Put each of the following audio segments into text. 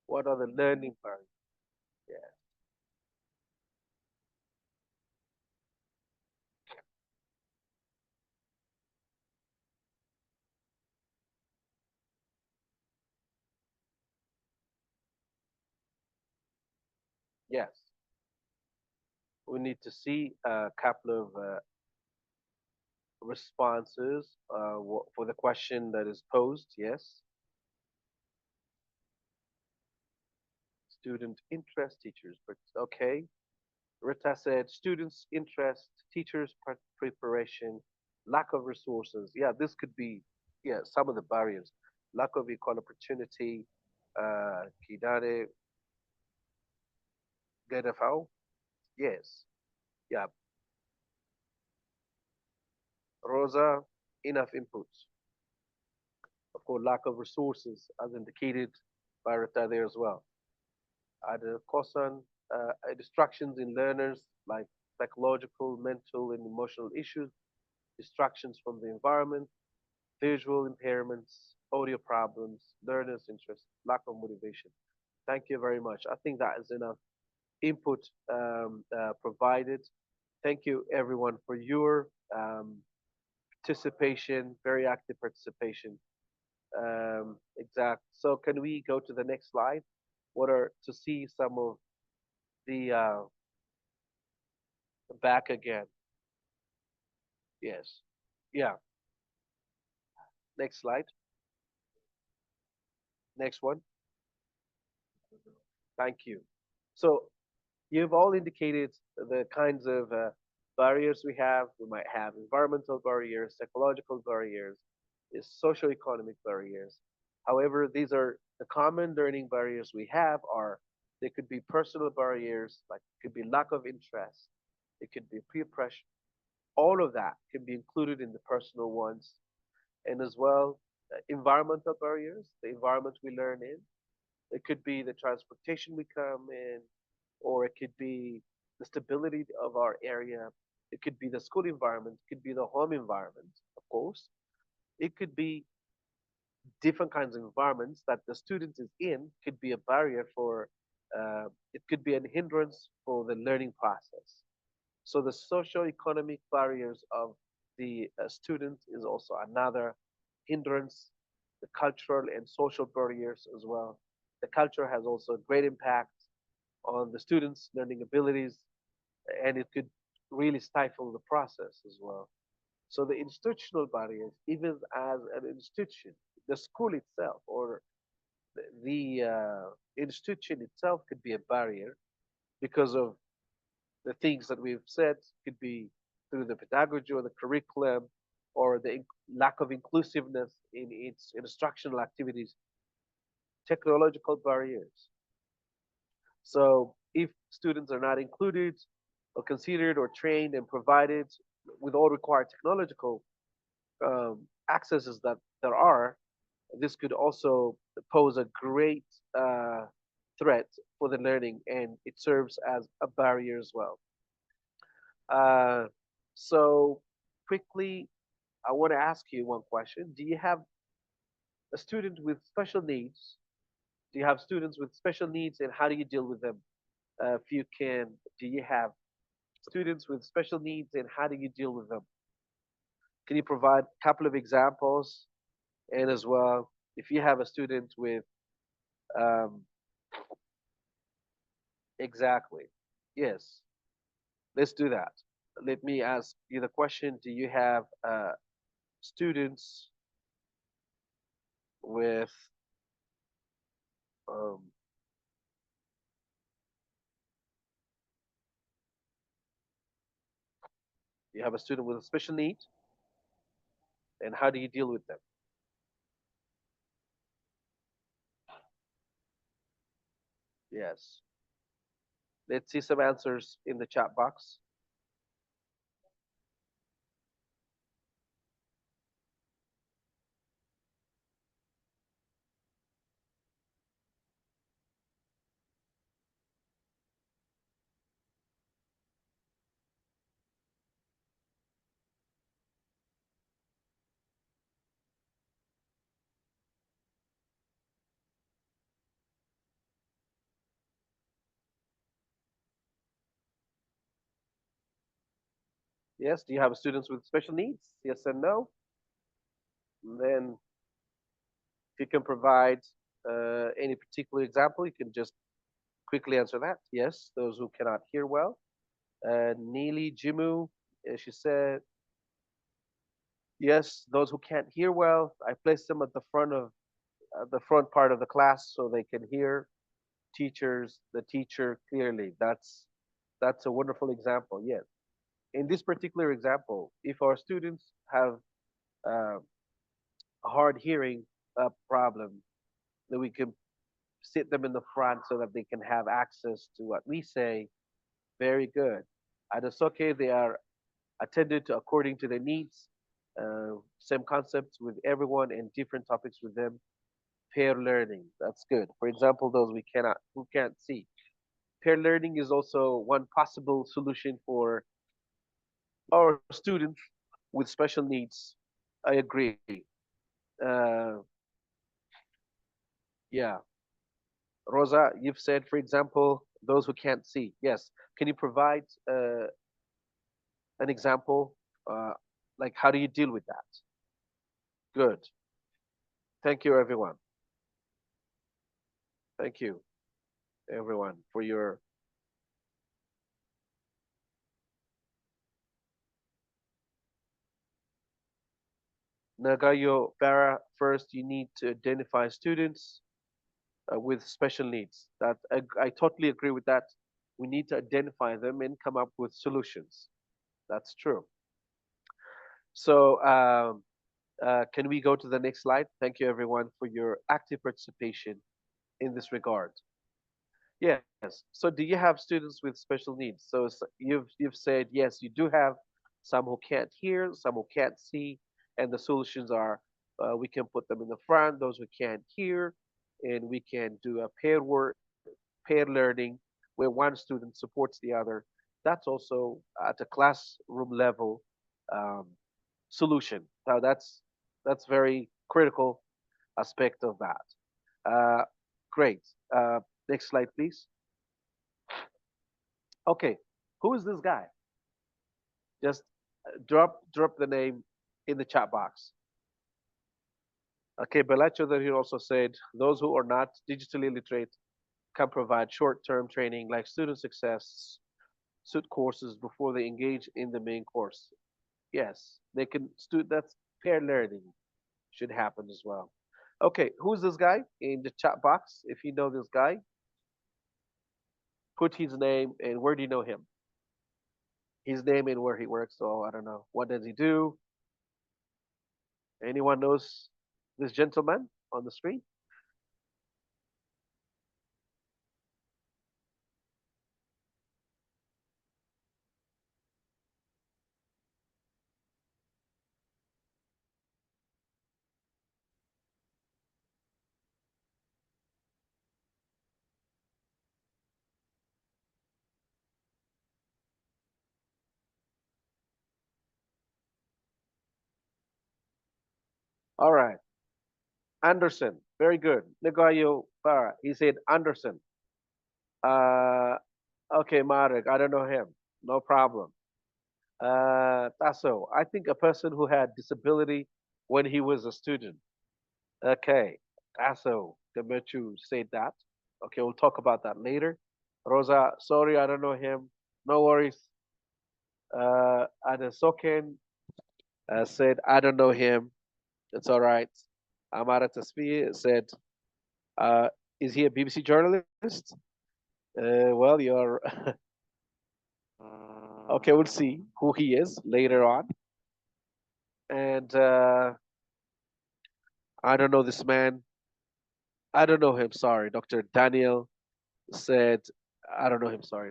What are the learning barriers? Yeah. Yes. We need to see a couple of responses for the question that is posed. Yes. Student interest, teachers. Okay. Rita said students' interest, teachers' preparation, lack of resources. Yeah, this could be, yeah, some of the barriers. Lack of equal opportunity, Kidane, Gedafao. Yes. Yeah. Rosa, enough inputs. Of course, lack of resources, as indicated by Rita there as well. Ada Kosan, distractions in learners like psychological, mental, and emotional issues, distractions from the environment, visual impairments, audio problems, learners' interest, lack of motivation. Thank you very much. I think that is enough input provided. Thank you, everyone, for your participation, very active participation. Exact. So, can we go to the next slide? What are to see some of the back again? Yes. Yeah. Next slide. Next one. Thank you. So, you've all indicated the kinds of barriers we have. We might have environmental barriers, psychological barriers, socioeconomic barriers. However, these are the common learning barriers we have are they could be personal barriers, like it could be lack of interest, it could be peer pressure. All of that can be included in the personal ones, and as well environmental barriers, the environment we learn in. It could be the transportation we come in, or it could be the stability of our area. It could be the school environment. It could be the home environment, of course. It could be different kinds of environments that the student is in could be a barrier for, it could be an hindrance for the learning process. So the socio-economic barriers of the student is also another hindrance, the cultural and social barriers as well. The culture has also a great impact on the students' learning abilities, and it could really stifle the process as well. So the institutional barriers, even as an institution, the school itself or the institution itself could be a barrier because of the things that we've said. Could be through the pedagogy or the curriculum or the lack of inclusiveness in its instructional activities, technological barriers. So if students are not included or considered or trained and provided with all required technological accesses that there are, this could also pose a great uh, threat for the learning, and it serves as a barrier as well. Uh, so quickly, I want to ask you one question. Do you have a student with special needs? Do you have students with special needs, and how do you deal with them? If you can, do you have students with special needs, and how do you deal with them? Can you provide a couple of examples? And as well, if you have a student with um, exactly, yes, let's do that. Let me ask you the question: do you have students with um, you have a student with a special need, and how do you deal with them? Yes. Let's see some answers in the chat box. Yes, do you have students with special needs? Yes and no. And then if you can provide any particular example, you can just quickly answer that. Yes, those who cannot hear well. Neely Jimu, she said, yes, those who can't hear well. I place them at the front part of the class so they can hear the teacher clearly. That's a wonderful example. Yes. In this particular example, if our students have uh, a hard hearing problem, then we can sit them in the front so that they can have access to what we say. Very good. At Asoke, they are attended to according to their needs. Same concepts with everyone and different topics with them. Pair learning. That's good. For example, those who can't see. Pair learning is also one possible solution for our students with special needs. I agree. Uh, yeah, Rosa, you've said, for example, those who can't see. Yes. Can you provide an example? Uh, like, how do you deal with that? Good. Thank you, everyone. Thank you, everyone, for your Nagayo Bara. First, you need to identify students with special needs. I totally agree with that. We need to identify them and come up with solutions. That's true. So, can we go to the next slide? Thank you, everyone, for your active participation in this regard. Yes. So, do you have students with special needs? So, you've said yes, you do have some who can't hear, some who can't see, and the solutions are we can put them in the front, those who can't hear, and we can do a pair learning where one student supports the other. That's also at a classroom level um, solution. Now, that's very critical aspect of that. Uh, great. Next slide, please. Okay, who is this guy? Just drop the name in the chat box. Okay, Belacho that he also said those who are not digitally literate can provide short-term training like student success suit courses before they engage in the main course. Yes, they can. That's pair learning should happen as well. Okay, who's this guy in the chat box? If you know this guy, put his name and where do you know him? His name and where he works. So I don't know. What does he do? Anyone knows this gentleman on the screen? All right. Anderson. Very good. Nagoyo Para. He said Anderson. Uh, okay, Marek. I don't know him. No problem. Tasso. I think a person who had disability when he was a student. Okay. Tasso. Demetriou said that. Okay, we'll talk about that later. Rosa. Sorry, I don't know him. No worries. Adesoken said, I don't know him. It's all right. Amara Tasfi said, uh, is he a BBC journalist? Well, you're okay. We'll see who he is later on. And I don't know this man. I don't know him. Sorry. Dr. Daniel said, I don't know him. Sorry.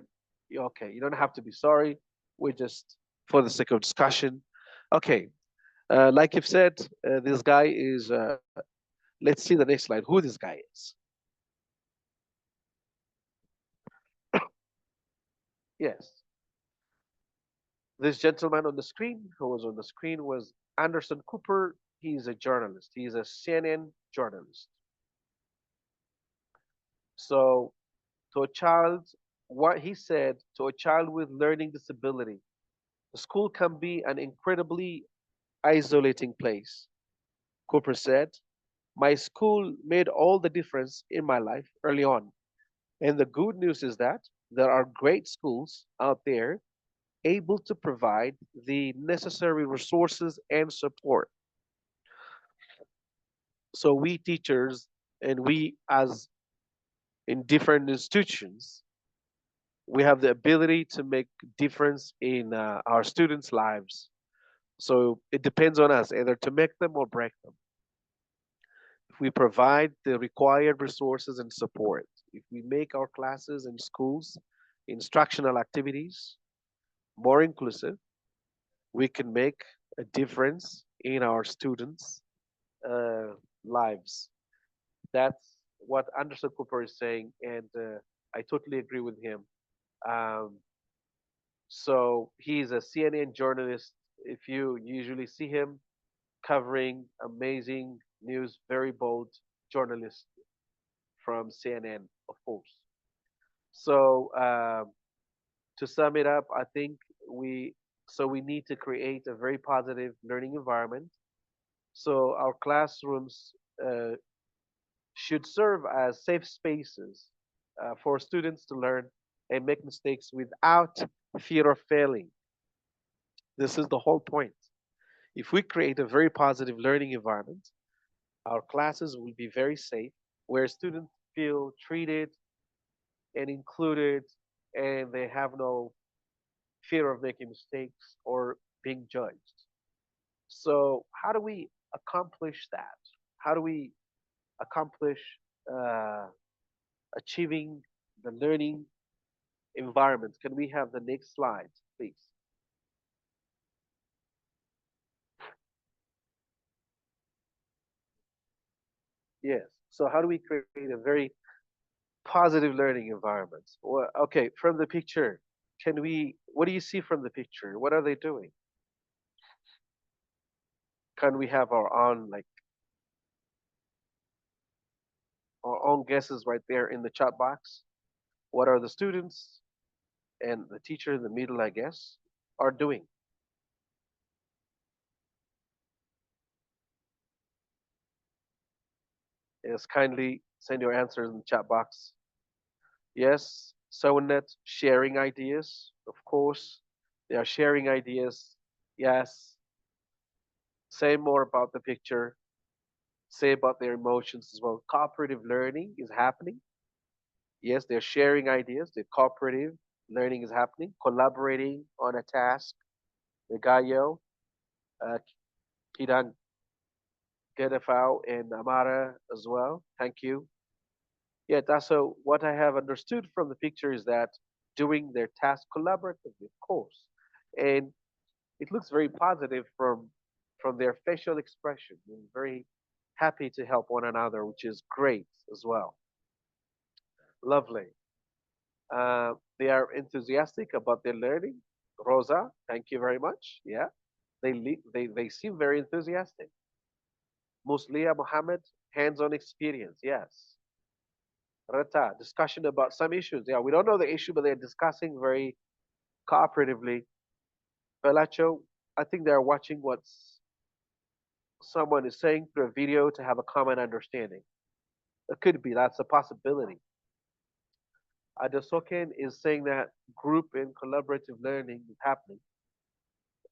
Okay. You don't have to be sorry. We're just for the sake of discussion. Okay. Like you've said, this guy is, let's see the next slide, who this guy is. Yes. This gentleman on the screen, who was on the screen, was Anderson Cooper. He's a journalist. He's a CNN journalist. So, to a child, what he said to a child with learning disability, The school can be an incredibly isolating place. Cooper said, my school made all the difference in my life early on. And the good news is that there are great schools out there able to provide the necessary resources and support. So we teachers and we as in different institutions, we have the ability to make difference in our students' lives. So it depends on us either to make them or break them. If we provide the required resources and support, if we make our classes and schools instructional activities more inclusive, we can make a difference in our students' uh, lives. That's what Anderson Cooper is saying, and I totally agree with him. Um, so he's a CNN journalist. If you usually see him covering amazing news, very bold journalist from CNN, of course. So to sum it up, I think we we need to create a very positive learning environment. So our classrooms uh, should serve as safe spaces for students to learn and make mistakes without fear of failing. This is the whole point. If we create a very positive learning environment, our classes will be very safe, where students feel treated and included, and they have no fear of making mistakes or being judged. So, how do we accomplish that? How do we accomplish uh, achieving the learning environment? Can we have the next slide, please? Yes. So, how do we create a very positive learning environment? Well, okay, from the picture, can we? What do you see from the picture? What are they doing? Can we have our own guesses right there in the chat box? What are the students and the teacher in the middle, I guess, are doing? Yes, kindly send your answers in the chat box. Yes, SoNet sharing ideas, of course. They are sharing ideas. Yes, say more about the picture. Say about their emotions as well. Cooperative learning is happening. Yes, they're sharing ideas. The cooperative learning is happening. Collaborating on a task. Regayo, uh, Kidan Gedafao, and Amara as well. Thank you. Yeah, that's so what I have understood from the picture is that doing their task collaboratively, of course. And it looks very positive from their facial expression and very happy to help one another, which is great as well. Lovely. They are enthusiastic about their learning. Rosa, thank you very much. Yeah, they seem very enthusiastic. Muslia Mohammed, hands-on experience. Yes. Rata, discussion about some issues. Yeah, we don't know the issue, but they're discussing very cooperatively. Pelacho, I think they're watching what someone is saying through a video to have a common understanding. It could be, that's a possibility. Adesoken is saying that group and collaborative learning is happening.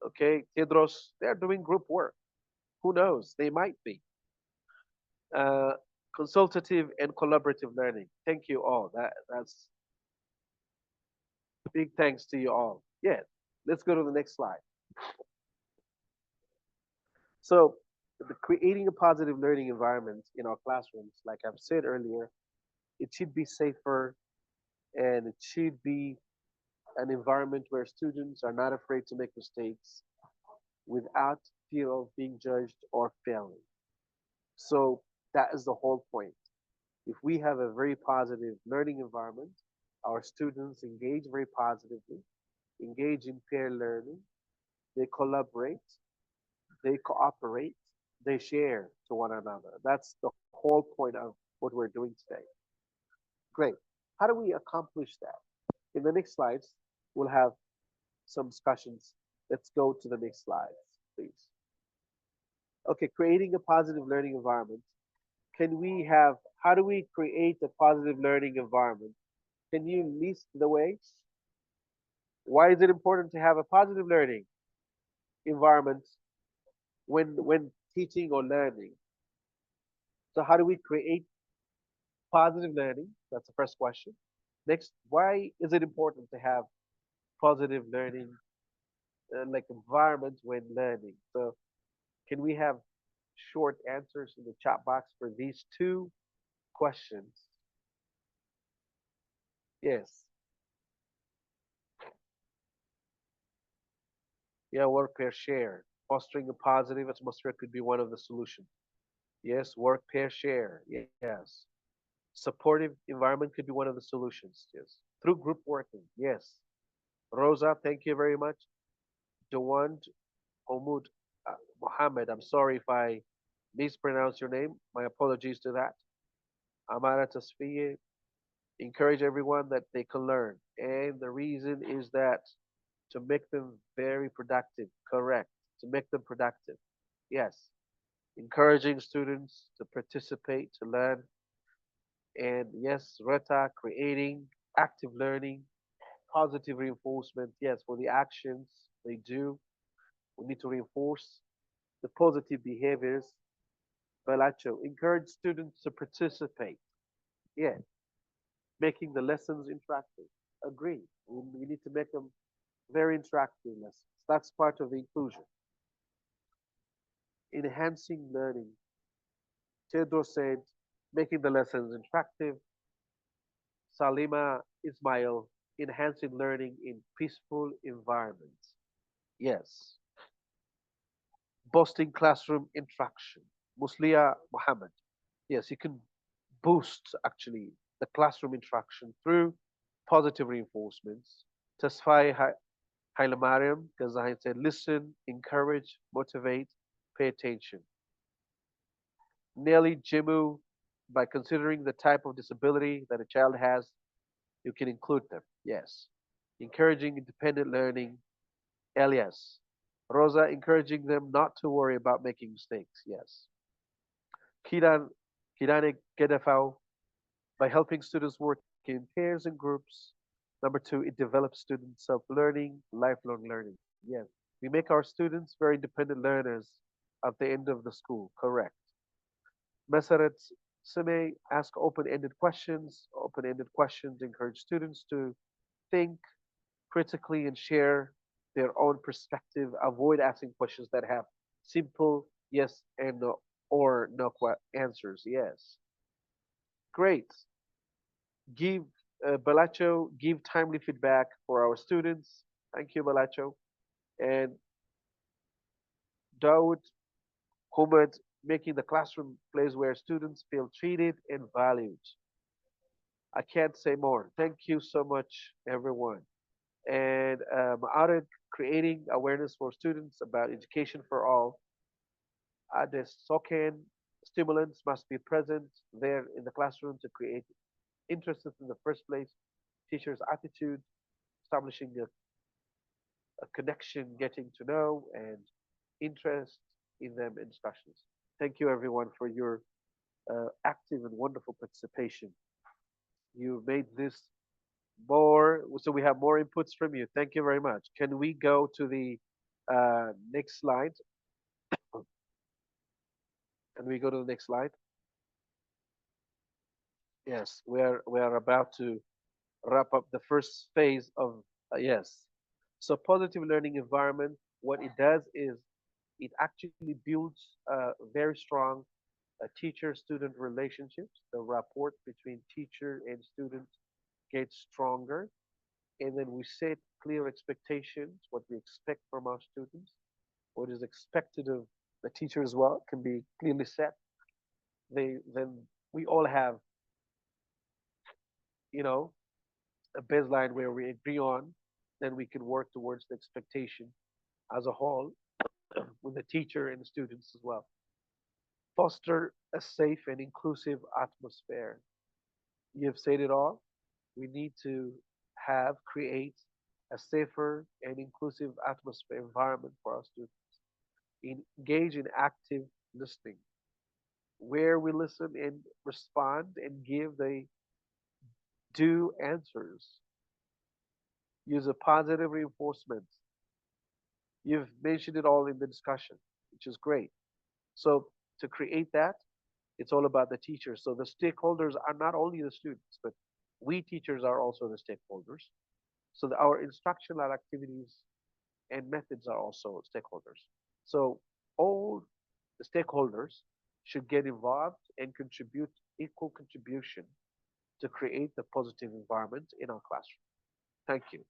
Okay, Tedros, they're doing group work. Who knows? They might be. Uh, Consultative and collaborative learning. Thank you all. That's big thanks to you all. Yeah, let's go to the next slide. So, the creating a positive learning environment in our classrooms, like I've said earlier, it should be safer and it should be an environment where students are not afraid to make mistakes without fear of being judged or failing. So, that is the whole point. If we have a very positive learning environment, our students engage very positively, engage in peer learning, they collaborate, they cooperate, they share to one another. That's the whole point of what we're doing today. Great. How do we accomplish that? In the next slides, we'll have some discussions. Let's go to the next slide, please. Okay, creating a positive learning environment. How do we create a positive learning environment? Can you list the ways? Why is it important to have a positive learning environment when teaching or learning? So how do we create positive learning? That's the first question. Next, why is it important to have positive learning like environment when learning? So can we have short answers in the chat box for these two questions? Yes. Yeah, work pair share. Fostering a positive atmosphere could be one of the solutions. Yes, work pair share. Yes. Supportive environment could be one of the solutions. Yes. Through group working. Yes. Rosa, thank you very much. Dawand Omud Mohammed, I'm sorry if I mispronounce your name. My apologies to that. Amara Tasfiye, encourage everyone that they can learn. And the reason is that to make them very productive. Correct. To make them productive. Yes. Encouraging students to participate, to learn. And yes, Reta, creating active learning, positive reinforcement. Yes, for the actions they do, we need to reinforce the positive behaviors. Balacho, encourage students to participate. Yeah, making the lessons interactive. Agree. We need to make them very interactive lessons. That's part of the inclusion. Enhancing learning. Theodore said, making the lessons interactive. Salima Ismail, enhancing learning in peaceful environments. Yes. Boosting classroom interaction. Muslia Muhammad. Yes, you can boost actually the classroom interaction through positive reinforcements. Tasfai Hailemariam Gazain said, listen, encourage, motivate, pay attention. Nelly Jimu, by considering the type of disability that a child has, you can include them. Yes. Encouraging independent learning. Elias. Rosa, encouraging them not to worry about making mistakes. Yes. Kiran, Kirane Gedefau, by helping students work in pairs and groups. Number two, it develops student self-learning, lifelong learning. Yes. We make our students very independent learners at the end of the school. Correct. Meseret Sime, ask open-ended questions. Open-ended questions encourage students to think critically and share their own perspective. Avoid asking questions that have simple yes and no or no answers. Yes. Great. Give Balacho, give timely feedback for our students. Thank you, Balacho. And Dawood Humad, making the classroom place where students feel treated and valued. I can't say more. Thank you so much, everyone. And Ma'arid, creating awareness for students about education for all. The SOCAN stimulants must be present there in the classroom to create interest in the first place, teachers' attitude, establishing a connection, getting to know, and interest in them in discussions. Thank you, everyone, for your active and wonderful participation. You made this more, so we have more inputs from you. Thank you very much. Can we go to the next slide? Can we go to the next slide? Yes, we are about to wrap up the first phase of yes. So positive learning environment, what it does is it actually builds very strong teacher-student relationships. The rapport between teacher and student gets stronger, and then we set clear expectations, what we expect from our students, what is expected of the teacher as well can be clearly set. Then we all have, you know, a baseline where we agree on, then we can work towards the expectation as a whole with the teacher and the students as well. Foster a safe and inclusive atmosphere. You've said it all. We need to create a safer and inclusive atmosphere environment for our students. Engage in active listening, where we listen and respond and give the due answers. Use a positive reinforcement. You've mentioned it all in the discussion, which is great. So to create that, it's all about the teachers. So the stakeholders are not only the students, but we teachers are also the stakeholders. So our instructional activities and methods are also stakeholders. So all the stakeholders should get involved and contribute equal contribution to create the positive environment in our classroom. Thank you.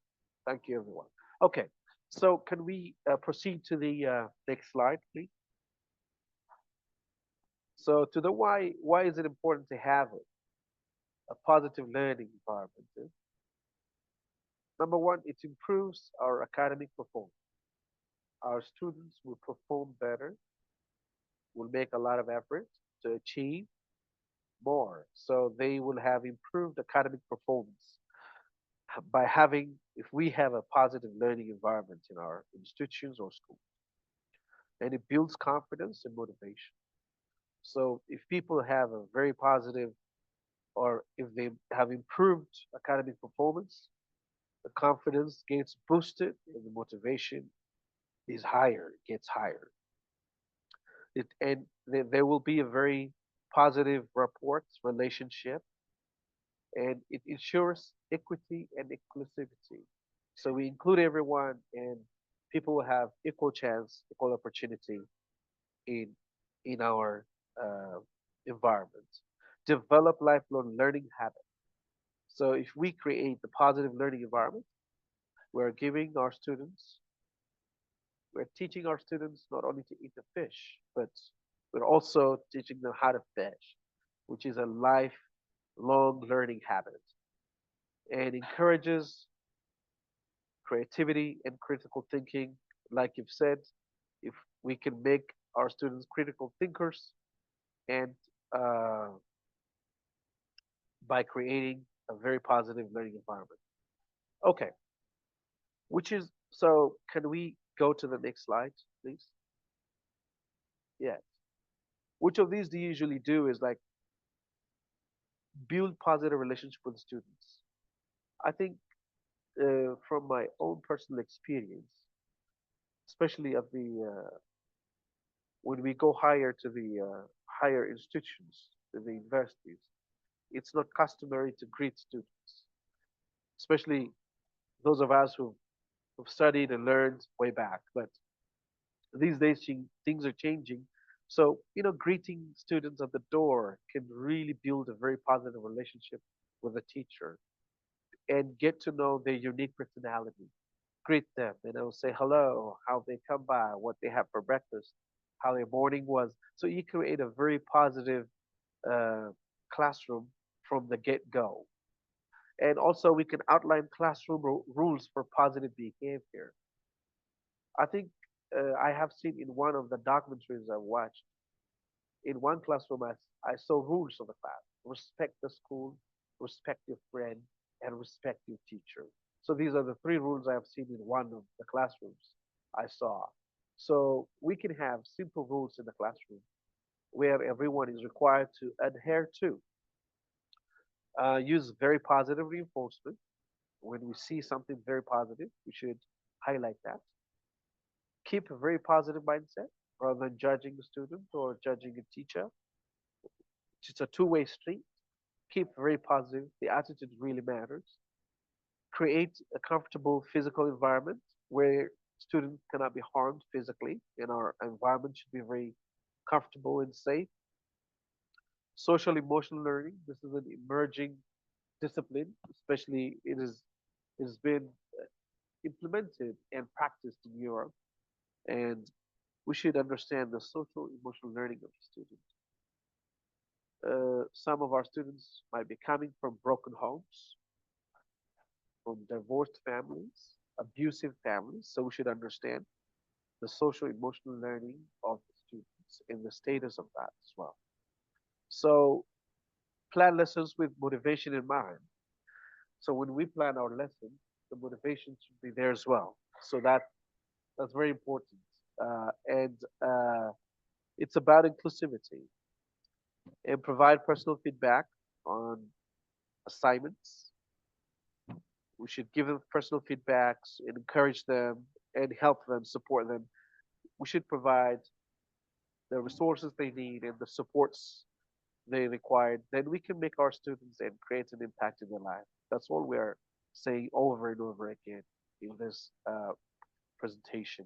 Thank you, everyone. Okay, so can we proceed to the next slide, please? So to the why is it important to have a positive learning environment? Number one, it improves our academic performance. Our students will perform better, will make a lot of effort to achieve more. So they will have improved academic performance by having, if we have a positive learning environment in our institutions or schools, and it builds confidence and motivation. So if people have a very positive, or if they have improved academic performance, the confidence gets boosted and the motivation is higher, gets higher. And there will be a very positive rapport relationship, and it ensures equity and inclusivity. So we include everyone, and people will have equal chance, equal opportunity in our uh, environment. Develop lifelong learning habits. So if we create the positive learning environment, we're giving our students, we're teaching our students not only to eat the fish, but we're also teaching them how to fish, which is a lifelong learning habit, and encourages creativity and critical thinking. Like you've said, if we can make our students critical thinkers, and uh, by creating a very positive learning environment. Okay, which is so. Can we go to the next slide, please? Yeah. Which of these do you usually do is like build positive relationship with students? I think from my own personal experience, especially of the when we go higher to the higher institutions, to the universities, it's not customary to greet students, especially those of us who've studied and learned way back. But these days, things are changing. So, greeting students at the door can really build a very positive relationship with a teacher and get to know their unique personality. Greet them, say hello, how they come by, what they have for breakfast, how their morning was. So you create a very positive uh, classroom from the get go. And also, we can outline classroom rules for positive behavior. I think I have seen in one of the documentaries I watched, in one classroom, I saw rules of the class: respect the school, respect your friend, and respect your teacher. So these are the three rules I have seen in one of the classrooms I saw. So we can have simple rules in the classroom where everyone is required to adhere to. Use very positive reinforcement. When we see something very positive, we should highlight that. Keep a very positive mindset rather than judging the student or judging a teacher. It's a two-way street. Keep very positive. The attitude really matters. Create a comfortable physical environment where students cannot be harmed physically, and our environment should be very comfortable and safe. Social emotional learning. This is an emerging discipline, especially it has been implemented and practiced in Europe, and we should understand the social emotional learning of the student. Some of our students might be coming from broken homes, from divorced families, abusive families, so we should understand the social emotional learning of the students and the status of that as well. So plan lessons with motivation in mind. So when we plan our lesson, the motivation should be there as well. So that's very important. And it's about inclusivity and provide personal feedback on assignments. We should give them personal feedbacks and encourage them and help them, support them. We should provide the resources they need and the supports they require. Then we can make our students and create an impact in their life. That's what we're saying over and over again in this presentation.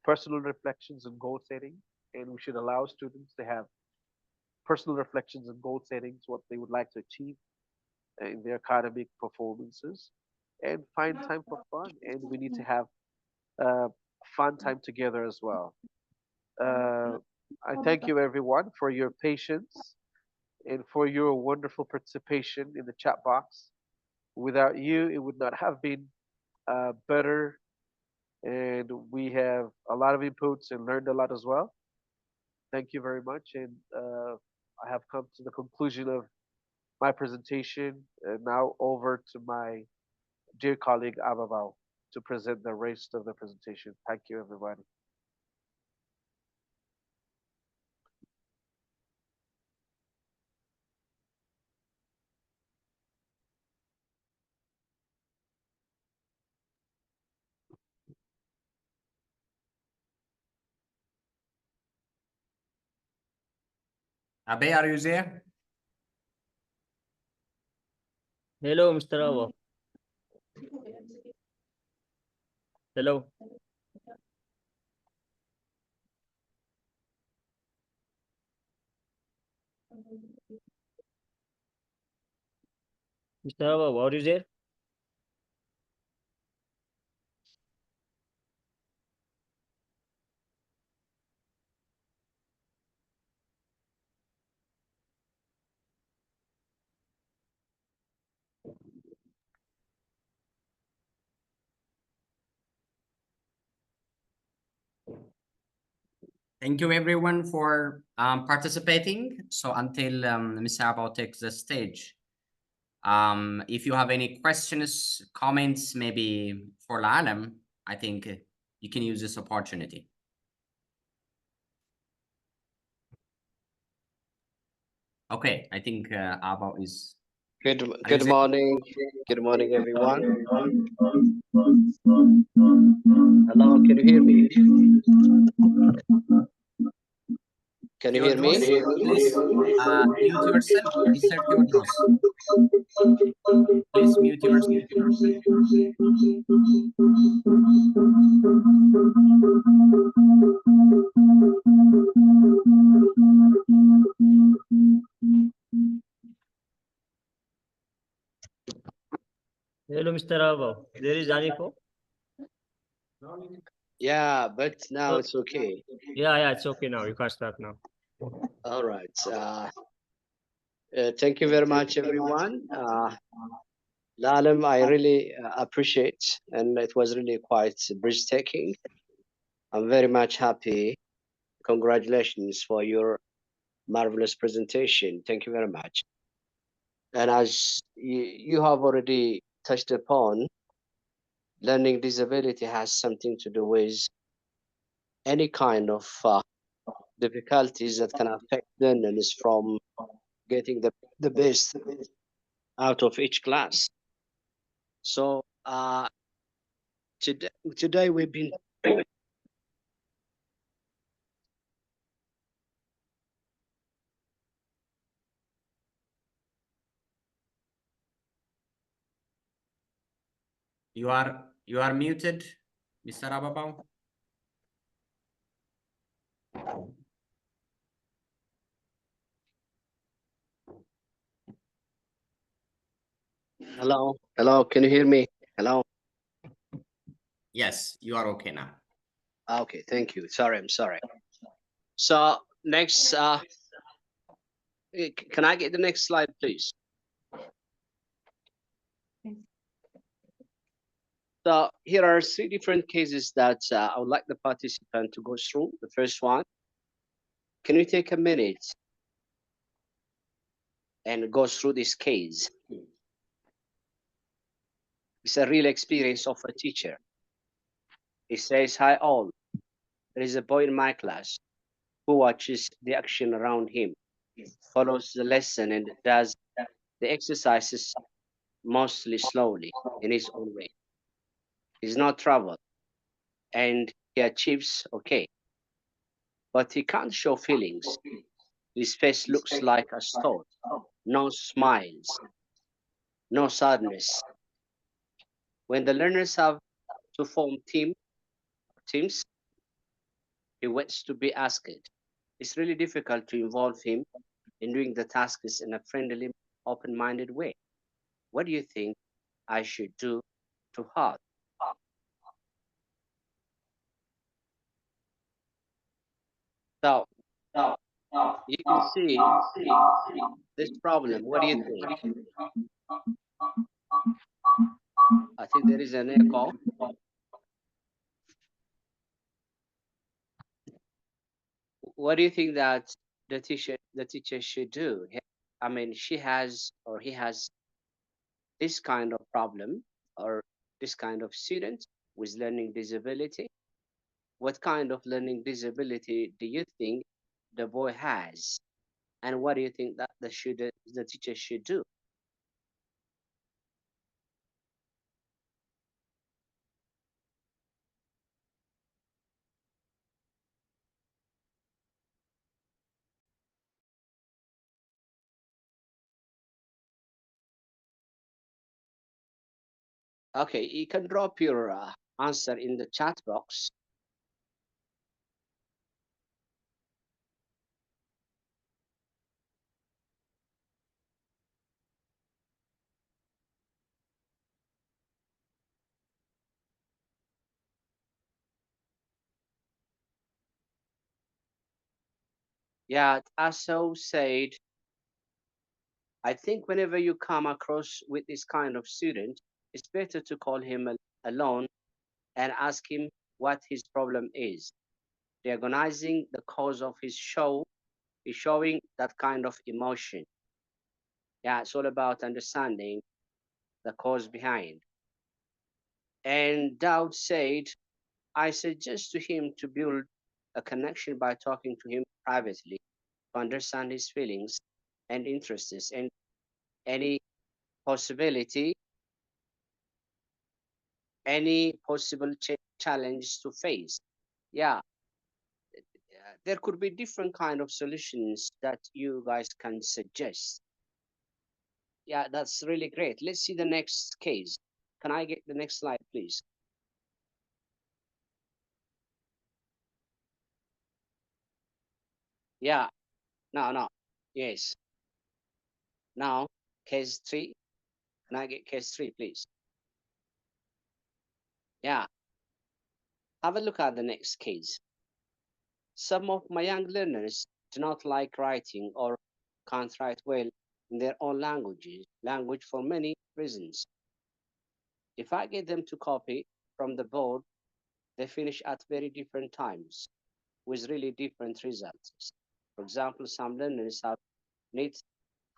Personal reflections and goal setting, and we should allow students to have personal reflections and goal settings, what they would like to achieve in their academic performances, and find time for fun. And we need to have uh, fun time together as well. Uh, I thank you everyone for your patience and for your wonderful participation in the chat box. Without you, it would not have been better. And we have a lot of inputs and learned a lot as well. Thank you very much. And I have come to the conclusion of my presentation. And now over to my dear colleague Abebaw to present the rest of the presentation. Thank you, everybody. Abe, are you there? Hello, Mr. Abebaw. Hello. Mr. Abebaw, are you there? Thank you everyone for participating. So until Mr. Abebaw takes the stage, if you have any questions, comments, maybe for Lealem, I think you can use this opportunity. Okay, I think Abebaw is. Good morning. Good morning, everyone. Hello, can you hear me? Can you hear me? Please mute yourself, Mr. Theodros. Please mute yourself. Hello, Mr. Abebaw. There is Aniko. Yeah, but now it's okay. Yeah, it's okay now. You can start now. All right. Thank you very much, everyone. Lealem, I really appreciate, and it was really quite breathtaking. I'm very much happy. Congratulations for your marvelous presentation. Thank you very much. And as you have already touched upon, learning disability has something to do with any kind of difficulties that can affect learners from getting the best out of each class. So today we've been You are muted, Mr. Abebaw. hello, can you hear me? Hello. Yes, you are okay now. Okay, thank you. I'm sorry. So next, can I get the next slide, please? So here are three different cases that I would like the participant to go through. The first one, can you take a minute and go through this case? It's a real experience of a teacher. He says, "Hi all, there is a boy in my class who watches the action around him, follows the lesson and does the exercises mostly slowly in his own way. He's not troubled and he achieves okay, but he can't show feelings. His face looks like a stone, no smiles, no sadness. When the learners have to form teams, he waits to be asked. It's really difficult to involve him in doing the tasks in a friendly, open-minded way. What do you think I should do to help?" So you can see this problem. What do you think? I think there is an echo. What do you think that the teacher should do? I mean, she has or he has this kind of problem or this kind of student with learning disability. What kind of learning disability do you think the boy has? And what do you think that the teacher should do? Okay, you can drop your answer in the chat box. Yeah, Aso said, I think whenever you come across with this kind of student, it's better to call him alone and ask him what his problem is. Diagnosing the cause of his show is showing that kind of emotion. Yeah, it's all about understanding the cause behind. And Dowd said, I suggest to him to build a connection by talking to him privately to understand his feelings and interests and any possibility, any possible challenge to face. Yeah, there could be different kind of solutions that you guys can suggest. Yeah, that's really great. Let's see the next case. Can I get the next slide, please? Yeah, no. Yes. Now, case 3. Can I get case 3, please? Yeah. Have a look at the next case. Some of my young learners do not like writing or can't write well in their own language for many reasons. If I get them to copy from the board, they finish at very different times with really different results. For example, some learners have neat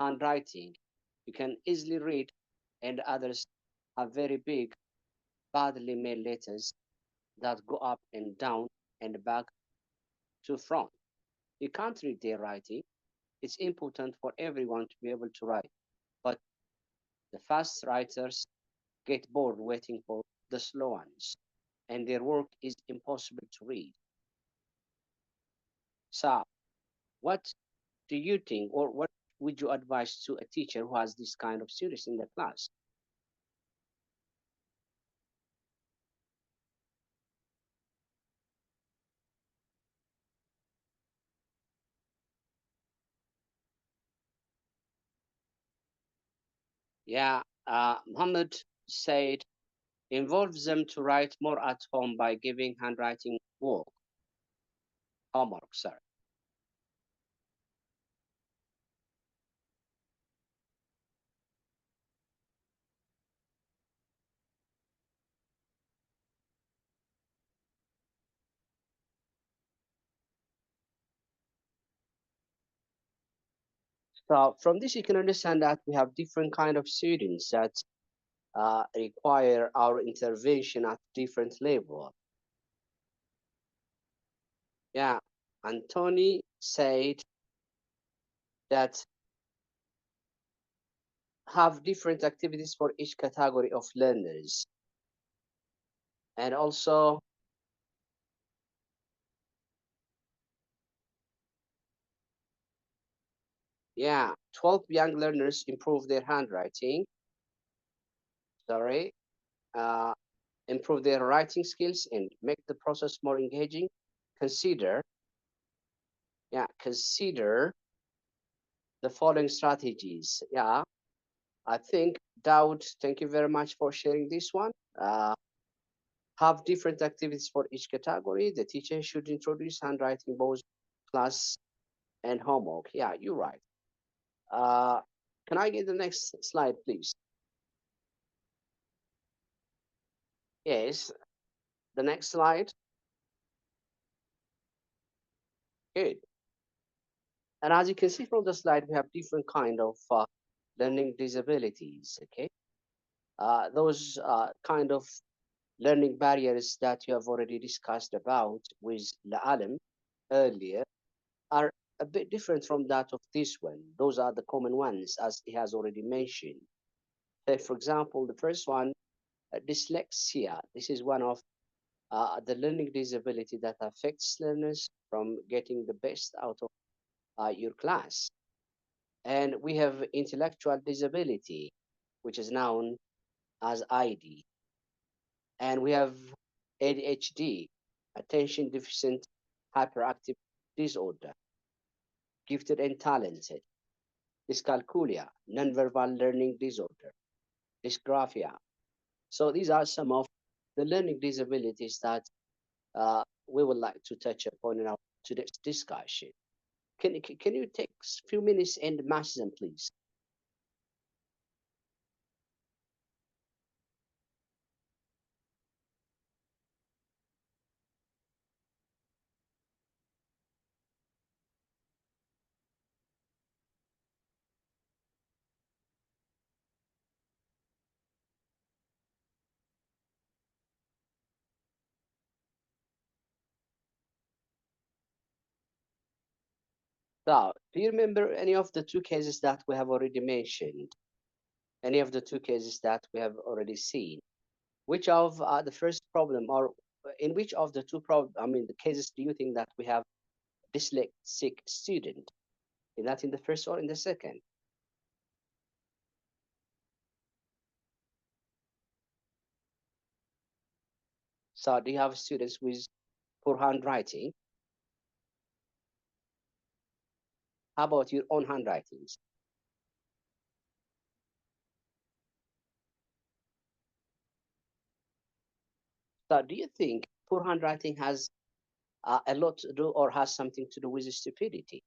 handwriting you can easily read, and others have very big, badly made letters that go up and down and back to front. You can't read their writing. It's important for everyone to be able to write, but the fast writers get bored waiting for the slow ones, and their work is impossible to read. So, what do you think, or what would you advise to a teacher who has this kind of students in the class? Yeah, Muhammad said, involves them to write more at home by giving handwriting homework, sorry. So from this, you can understand that we have different kind of students that require our intervention at different level. Yeah, and Tony said that have different activities for each category of learners. And also, yeah, 12 young learners improve their handwriting. Sorry, uh, improve their writing skills and make the process more engaging. Consider, yeah, consider the following strategies. Yeah, I think Daud, thank you very much for sharing this one. Have different activities for each category. The teacher should introduce handwriting both class and homework. Yeah, you're right. Can I get the next slide, please? Yes, the next slide. Good. And as you can see from the slide, we have different kind of learning disabilities. Okay, those kind of learning barriers that you have already discussed about with Lealem earlier are a bit different from that of this one. Those are the common ones, as he has already mentioned. Take, for example, the first one, dyslexia. This is one of the learning disability that affects learners from getting the best out of your class. And we have intellectual disability, which is known as ID. And we have ADHD, attention deficit hyperactive disorder, gifted and talented, dyscalculia, nonverbal learning disorder, dysgraphia. So these are some of the learning disabilities that we would like to touch upon in our today's discussion. Can you take a few minutes and match them, please? So, do you remember any of the two cases that we have already mentioned? Any of the two cases that we have already seen? Which of the first problem, or in which of the two the cases do you think that we have dyslexic student? Is that in the first or in the second? So, do you have students with poor handwriting? How about your own handwritings? So, do you think poor handwriting has a lot to do or has something to do with stupidity?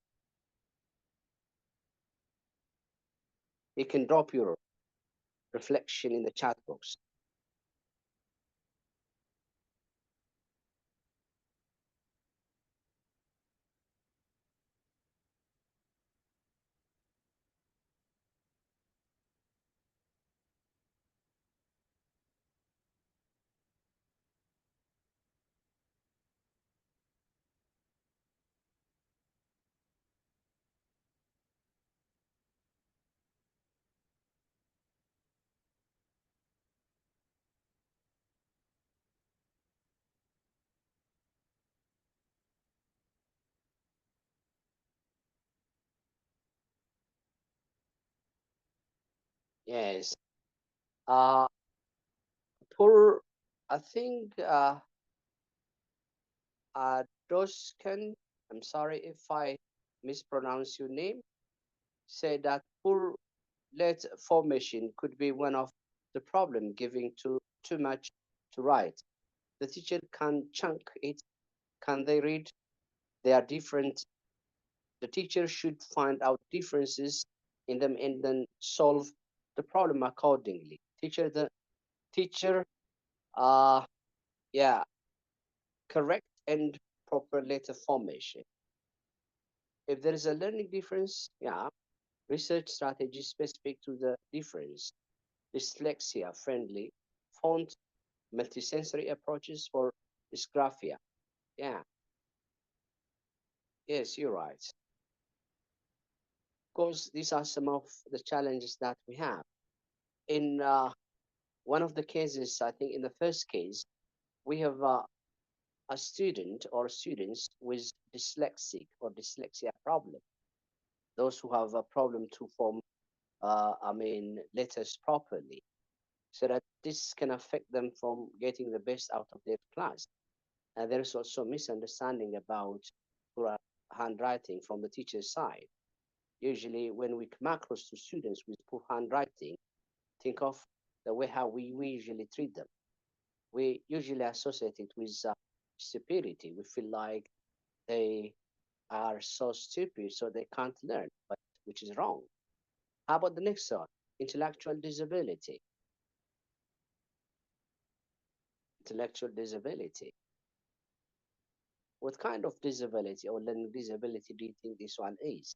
You can drop your reflection in the chat box. Yes. Uh, poor, I think, Doskan, I'm sorry if I mispronounce your name, said that poor letter formation could be one of the problem giving too much to write. The teacher can chunk it. Can they read? They are different. The teacher should find out differences in them and then solve the problem accordingly. The teacher, uh, yeah, correct and proper letter formation. If there is a learning difference, yeah, research strategy specific to the difference. dyslexia-friendly font multisensory approaches for dysgraphia. Yeah, yes, you're right. Of course, these are some of the challenges that we have. In one of the cases, I think in the first case, we have a student or students with dyslexic or dyslexia problem. Those who have a problem to form, letters properly, so that this can affect them from getting the best out of their class. And there is also misunderstanding about poor handwriting from the teacher's side. Usually, when we come across to students with poor handwriting, think of the way how we usually treat them. We usually associate it with stupidity. We feel like they are so stupid, so they can't learn, but which is wrong. How about the next one? Intellectual disability. Intellectual disability. What kind of disability or learning disability do you think this one is?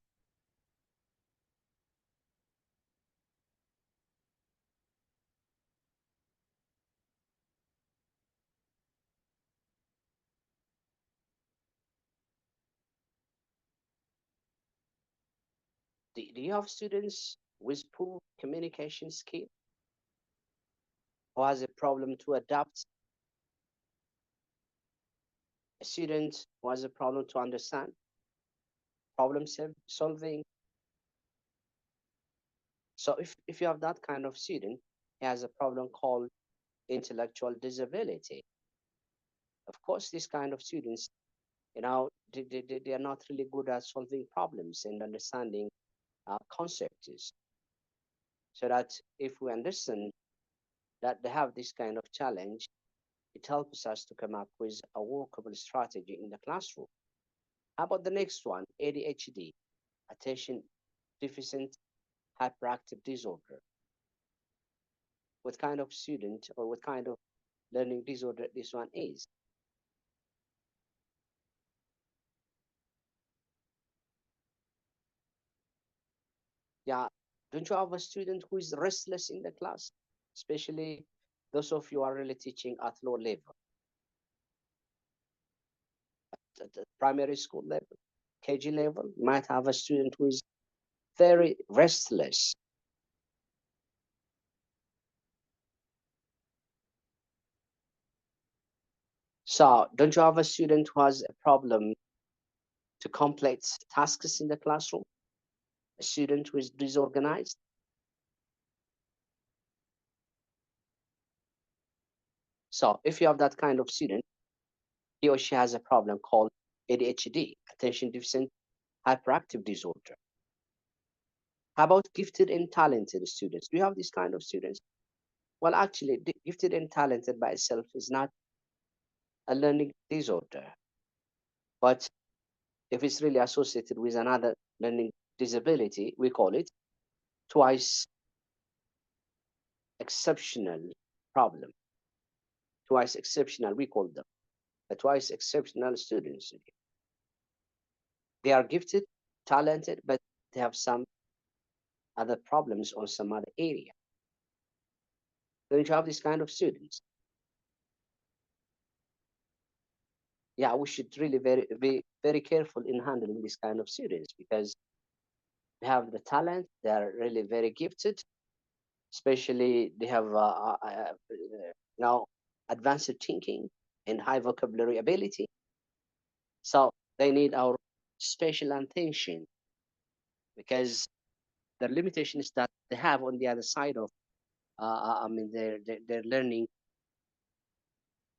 Do you have students with poor communication skill who has a problem to adapt? A student who has a problem to understand, problem solving. So if you have that kind of student, he has a problem called intellectual disability. Of course, this kind of students, they are not really good at solving problems and understanding concepts. So that if we understand that they have this kind of challenge, it helps us to come up with a workable strategy in the classroom. How about the next one? ADHD, attention deficit hyperactive disorder. What kind of student or what kind of learning disorder this one is? Yeah, don't you have a student who is restless in the class? Especially those of you are really teaching at low level, at the primary school level, KG level, you might have a student who is very restless. So don't you have a student who has a problem to complete tasks in the classroom? A student who is disorganized? So if you have that kind of student, he or she has a problem called ADHD, attention deficit hyperactive disorder. How about gifted and talented students? Do you have this kind of students? Well, actually, gifted and talented by itself is not a learning disorder, but if it's really associated with another learning disability, we call it twice exceptional problem. Twice exceptional, we call them the twice exceptional students. They are gifted, talented, but they have some other problems on some other area. Don't you have this kind of students? Yeah, we should really be very careful in handling this kind of students because they have the talent, they are really very gifted, especially they have now advanced thinking and high vocabulary ability. So they need our special attention because the limitations that they have on the other side of their learning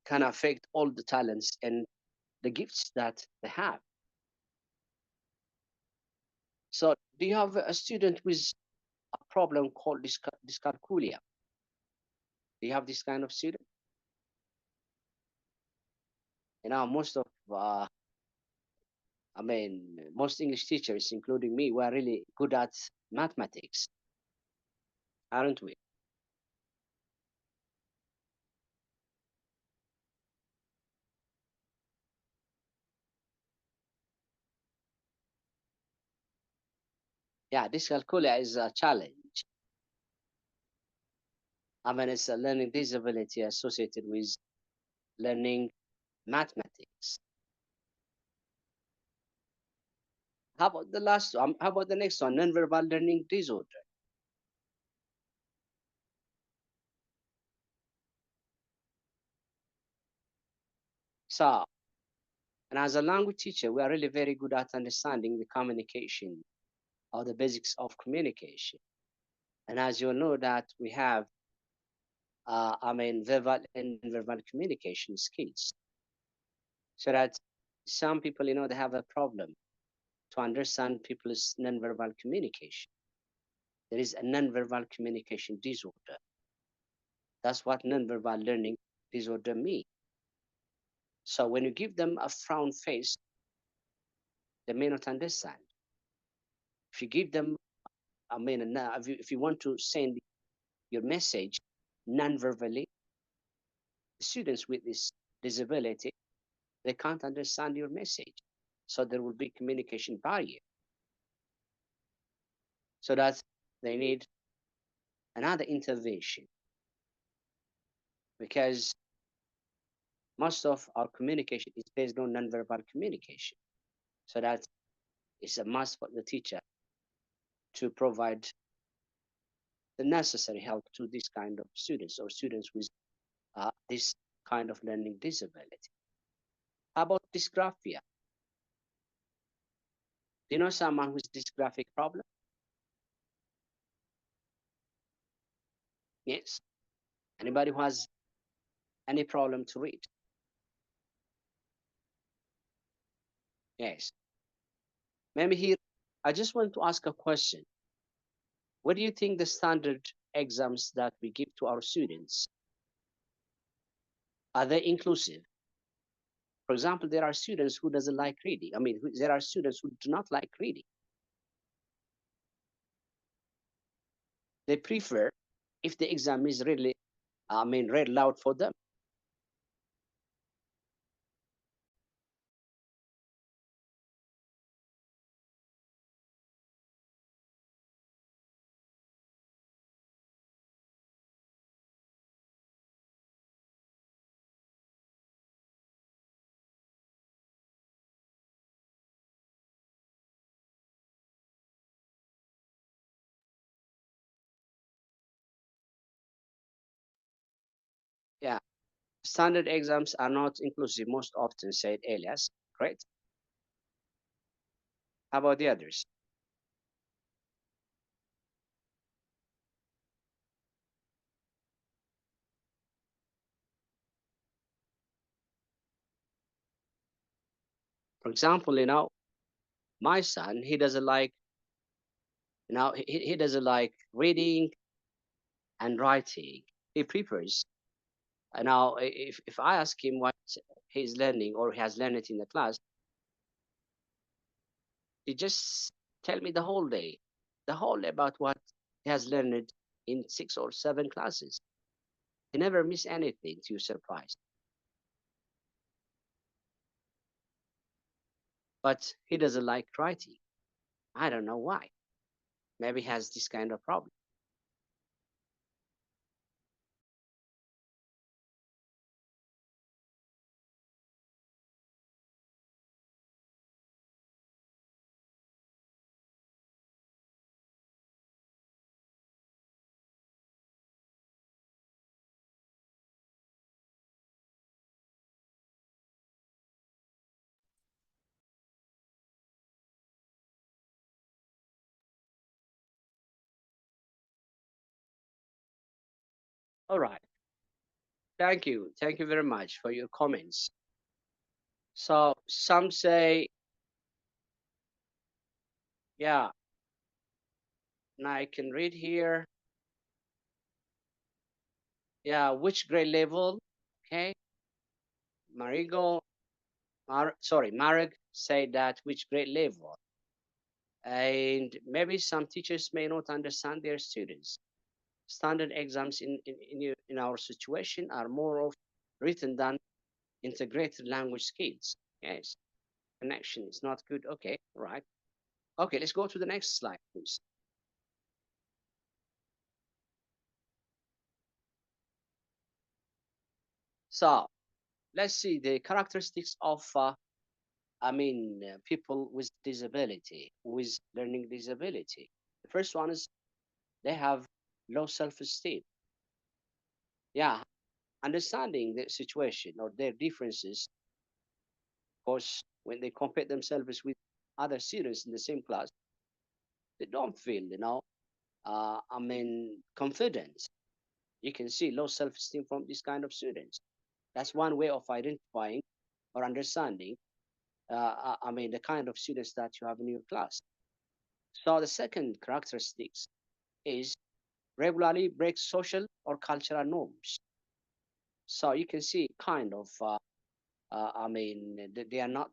can affect all the talents and the gifts that they have. So do you have a student with a problem called dyscalculia? Do you have this kind of student? Most of most English teachers, including me, were really good at mathematics, aren't we? Yeah, dyscalculia is a challenge. I mean, it's a learning disability associated with learning mathematics. How about the last one? How about the next one? Non-verbal learning disorder. So, and as a language teacher, we are really very good at understanding the communication or the basics of communication. And as you know that we have, verbal and non-verbal communication skills. So that some people, they have a problem to understand people's non-verbal communication. There is a non-verbal communication disorder. That's what non-verbal learning disorder means. So when you give them a frown face, they may not understand. If you give them, if you want to send your message non-verbally, students with this disability, they can't understand your message. So there will be communication barrier. So that they need another intervention because most of our communication is based on nonverbal communication. So that it's a must for the teacher to provide the necessary help to this kind of students or students with this kind of learning disability. How about dysgraphia? Do you know someone with dysgraphic problem? Yes. Anybody who has any problem to read? Yes. Maybe here, I just want to ask a question. What do you think the standard exams that we give to our students, are they inclusive? For example, there are students who doesn't like reading. There are students who do not like reading. They prefer if the exam is really, read loud for them. Yeah, standard exams are not inclusive, most often said Elias. Great. How about the others? For example, my son, he doesn't like, he doesn't like reading and writing. He prefers. Now, if I ask him what he's learning or he has learned it in the class, he just tell me the whole day about what he has learned in 6 or 7 classes. He never miss anything to your surprise. But he doesn't like writing. I don't know why. Maybe he has this kind of problem. All right. Thank you. Thank you very much for your comments. So some say, yeah, and I can read here. Yeah, which grade level? Okay. Marek said that which grade level. And maybe some teachers may not understand their students. Standard exams in our situation are more of written than integrated language skills. Yes, connection is not good. Okay, right. Okay, let's go to the next slide, please. So let's see the characteristics of people with disability, with learning disability. The first one is they have low self-esteem. Yeah, understanding the situation or their differences. Of course, when they compare themselves with other students in the same class, they don't feel, confident. You can see low self-esteem from this kind of students. That's one way of identifying or understanding, the kind of students that you have in your class. So the second characteristics is regularly break social or cultural norms. So you can see kind of, they are not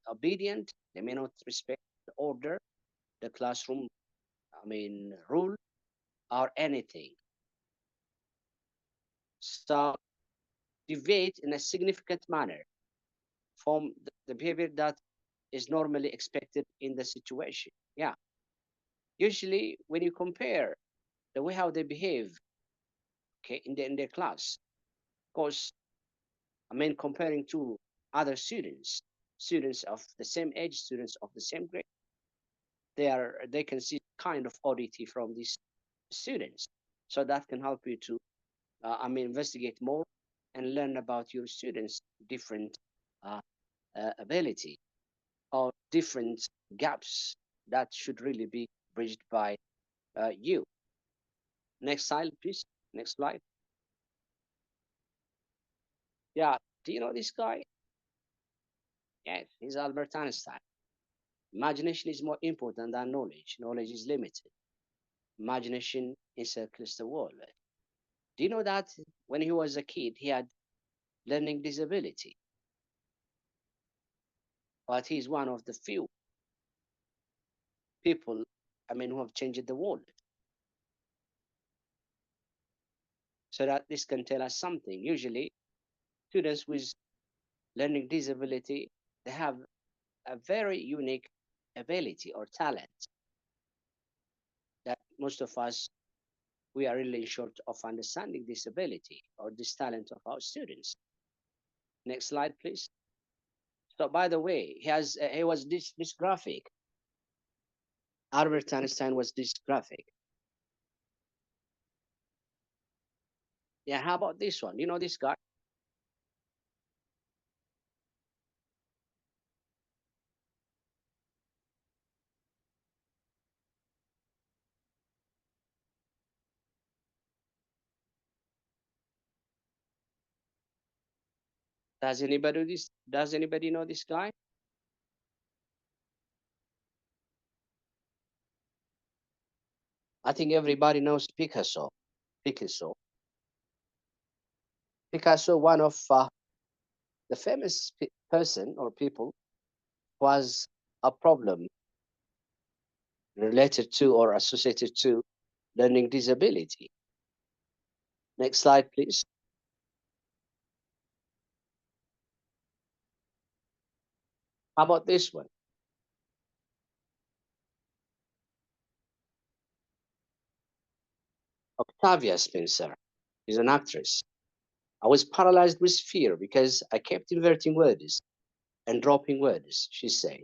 obedient. They may not respect the order, the classroom, rule or anything. So deviate in a significant manner from the behavior that is normally expected in the situation. Yeah. Usually when you compare the way how they behave, okay, in their class, of course, comparing to other students, students of the same age, students of the same grade, they can see kind of oddity from these students. So that can help you to investigate more and learn about your students' different uh, ability or different gaps that should really be bridged by you. Next slide, please. Next slide. Yeah, do you know this guy? Yes, he's Albert Einstein. Imagination is more important than knowledge. Knowledge is limited. Imagination encircles the world. Do you know that when he was a kid, he had learning disability, but he's one of the few people, who have changed the world. So that this can tell us something. Usually, students with learning disability, they have a very unique ability or talent that most of us, we are really short of understanding this ability or this talent of our students. Next slide, please. So by the way, he was dysgraphic. Albert Einstein was dysgraphic. Yeah, how about this one? You know this guy? Does anybody know this guy? I think everybody knows Picasso. Picasso. Picasso, one of the famous person or people, was a problem related to or associated to learning disability. Next slide, please. How about this one? Octavia Spencer is an actress. I was paralyzed with fear because I kept inverting words and dropping words, she said.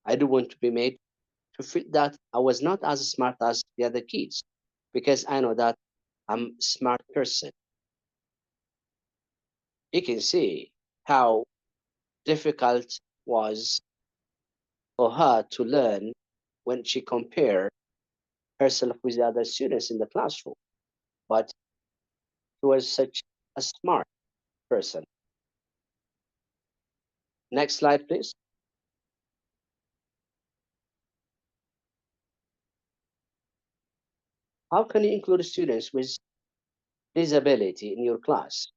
I do want to be made to feel that I was not as smart as the other kids because I know that I'm a smart person. You can see how difficult was for her to learn when she compared herself with the other students in the classroom. But she was such a smart person. Next slide, please. How can you include students with disability in your class?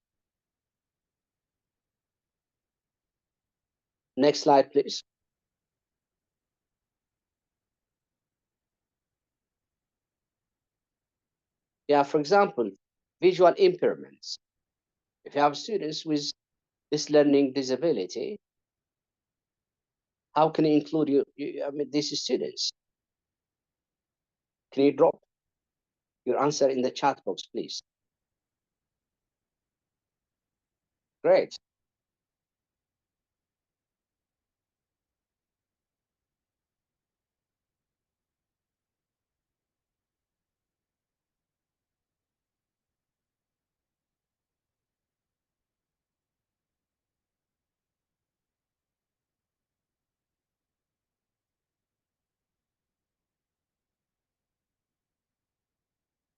Next slide, please. Yeah, for example, visual impairments. If you have students with this learning disability, how can you include these students? Can you drop your answer in the chat box, please? Great.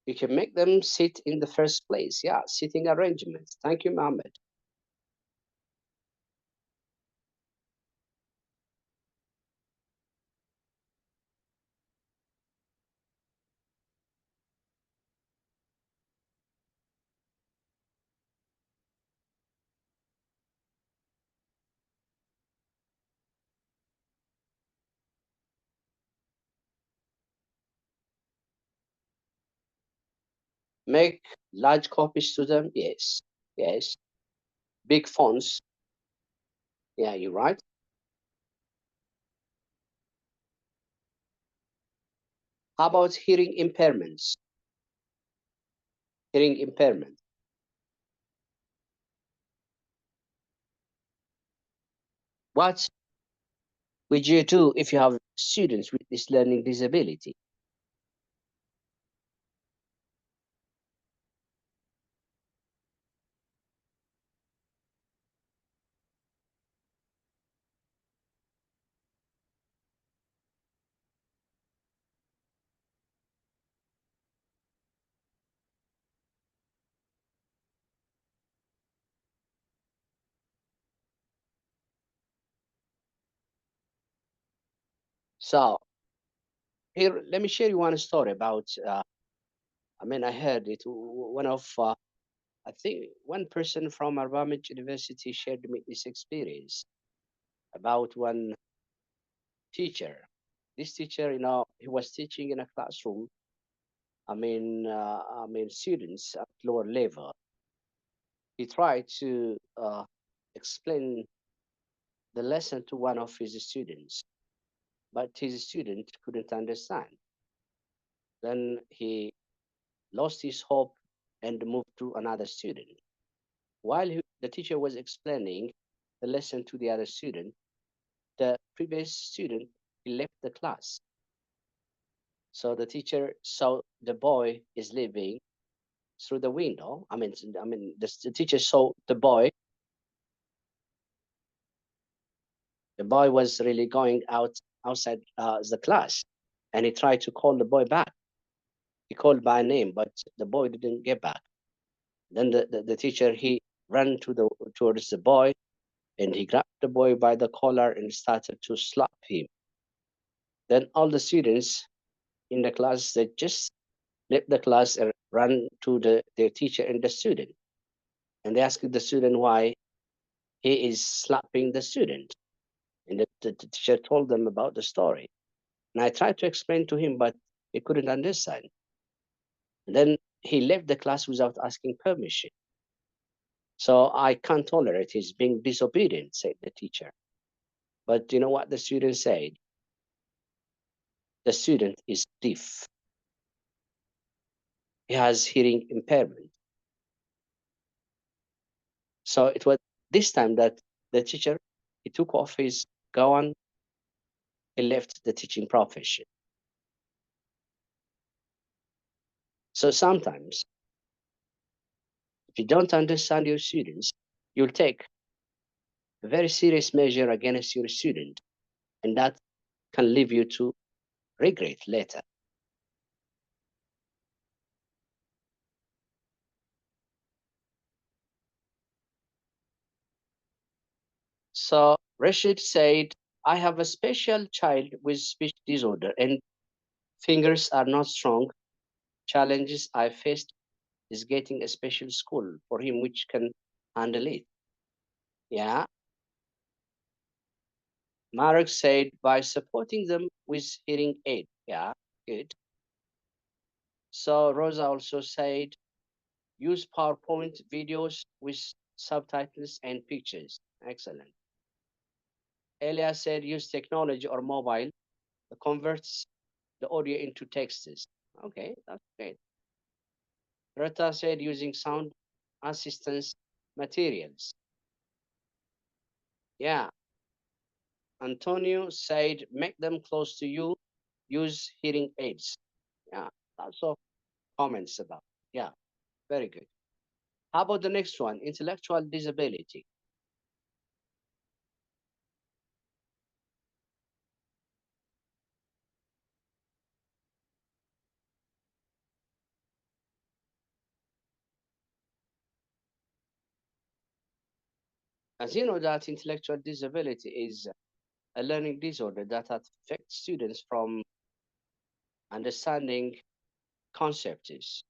You can make them sit in the first place. Yeah, sitting arrangements. Thank you, Mohammed. Make large copies to them. Yes, yes. Big fonts. Yeah, you're right. How about hearing impairments? Hearing impairment. What would you do if you have students with this learning disability? So here, let me share you one story about. I heard it. One of, I think, one person from Arvamid University shared me this experience about one teacher. This teacher, he was teaching in a classroom. Students at lower level. He tried to explain the lesson to one of his students, but his student couldn't understand. Then he lost his hope and moved to another student. While the teacher was explaining the lesson to the other student, the previous student he left the class. So the teacher saw the boy is leaving through the window. The teacher saw the boy. The boy was really going outside the class, and he tried to call the boy back. He called by name, but the boy didn't get back. Then the teacher he ran towards the boy, and he grabbed the boy by the collar and started to slap him. Then all the students in the class they just left the class and ran to their teacher and the student, and they asked the student why he is slapping the student, and the teacher told them about the story. And I tried to explain to him, but he couldn't understand. And then he left the class without asking permission. So I can't tolerate his being disobedient, said the teacher. But you know what the student said? The student is deaf. He has hearing impairment. So it was this time that the teacher he took off his gown and left the teaching profession. So sometimes, if you don't understand your students, you'll take a very serious measure against your student, and that can leave you to regret later. So Rashid said, I have a special child with speech disorder and fingers are not strong. Challenges I faced is getting a special school for him which can handle it. Yeah. Marek said, by supporting them with hearing aid. Yeah, good. So Rosa also said, use PowerPoint videos with subtitles and pictures. Excellent. Elia said, use technology or mobile that converts the audio into texts. Okay, that's great. Rita said, using sound assistance materials. Yeah. Antonio said, make them close to you, use hearing aids. Yeah, lots of comments about. Yeah, very good. How about the next one? Intellectual disability. As you know, that intellectual disability is a learning disorder that affects students from understanding concepts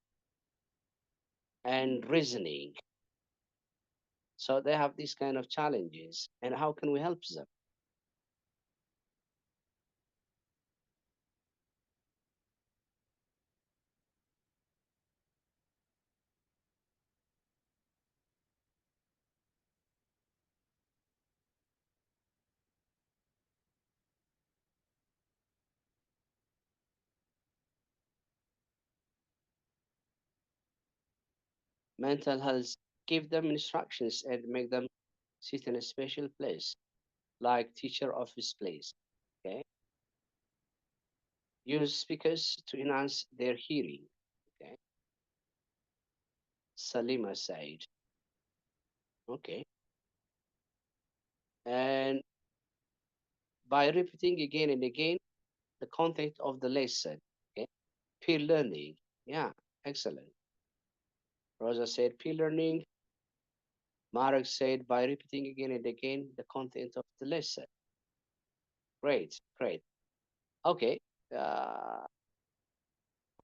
and reasoning. So they have these kind of challenges. And how can we help them? Mental health, give them instructions and make them sit in a special place, like teacher office place. Okay. Use speakers to enhance their hearing. Okay. Salima said. Okay. And by repeating again and again the content of the lesson. Okay. Peer learning. Yeah, excellent. Rosa said peer learning. Marek said by repeating again and again the content of the lesson. Great, great. Okay. For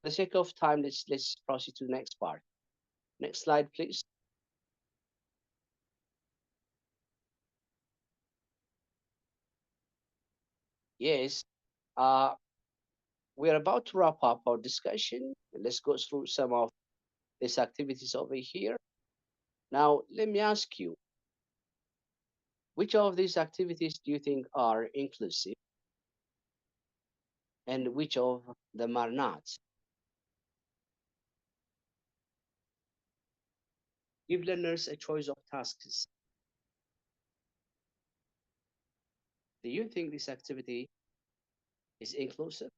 the sake of time, let's proceed to the next part. Next slide, please. Yes. We're about to wrap up our discussion. Let's go through some of these activities over here. Now, let me ask you, which of these activities do you think are inclusive and which of them are not? Give learners a choice of tasks. Do you think this activity is inclusive?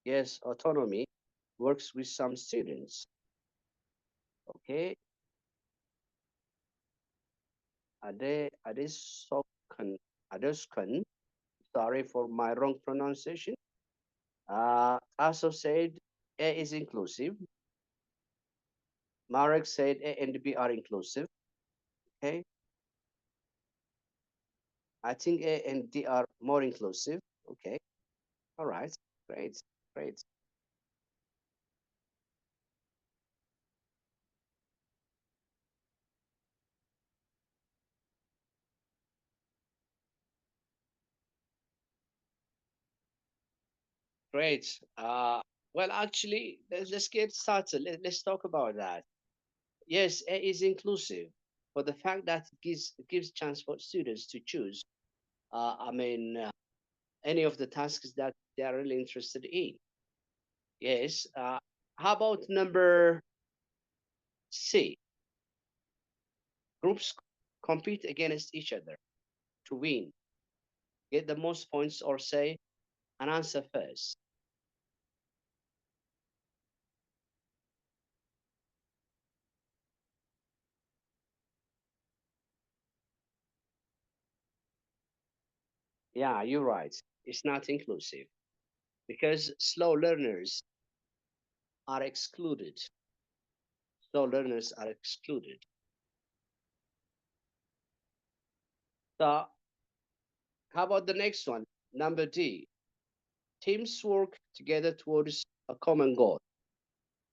Yes, autonomy works with some students. Okay, Adesokun, Adesokun, sorry for my wrong pronunciation. Also said A is inclusive. Marek said A and B are inclusive. Okay, I think A and D are more inclusive. Okay, all right, great, great. Great. Well, actually, let's get started. Let's talk about that. Yes, A is inclusive, but the fact that it gives chance for students to choose. I mean, any of the tasks that they are really interested in. Yes. How about number C? Groups compete against each other to win, get the most points, or say an answer first. Yeah, you're right. It's not inclusive because slow learners are excluded. Slow learners are excluded. So, how about the next one? Number D. Teams work together towards a common goal.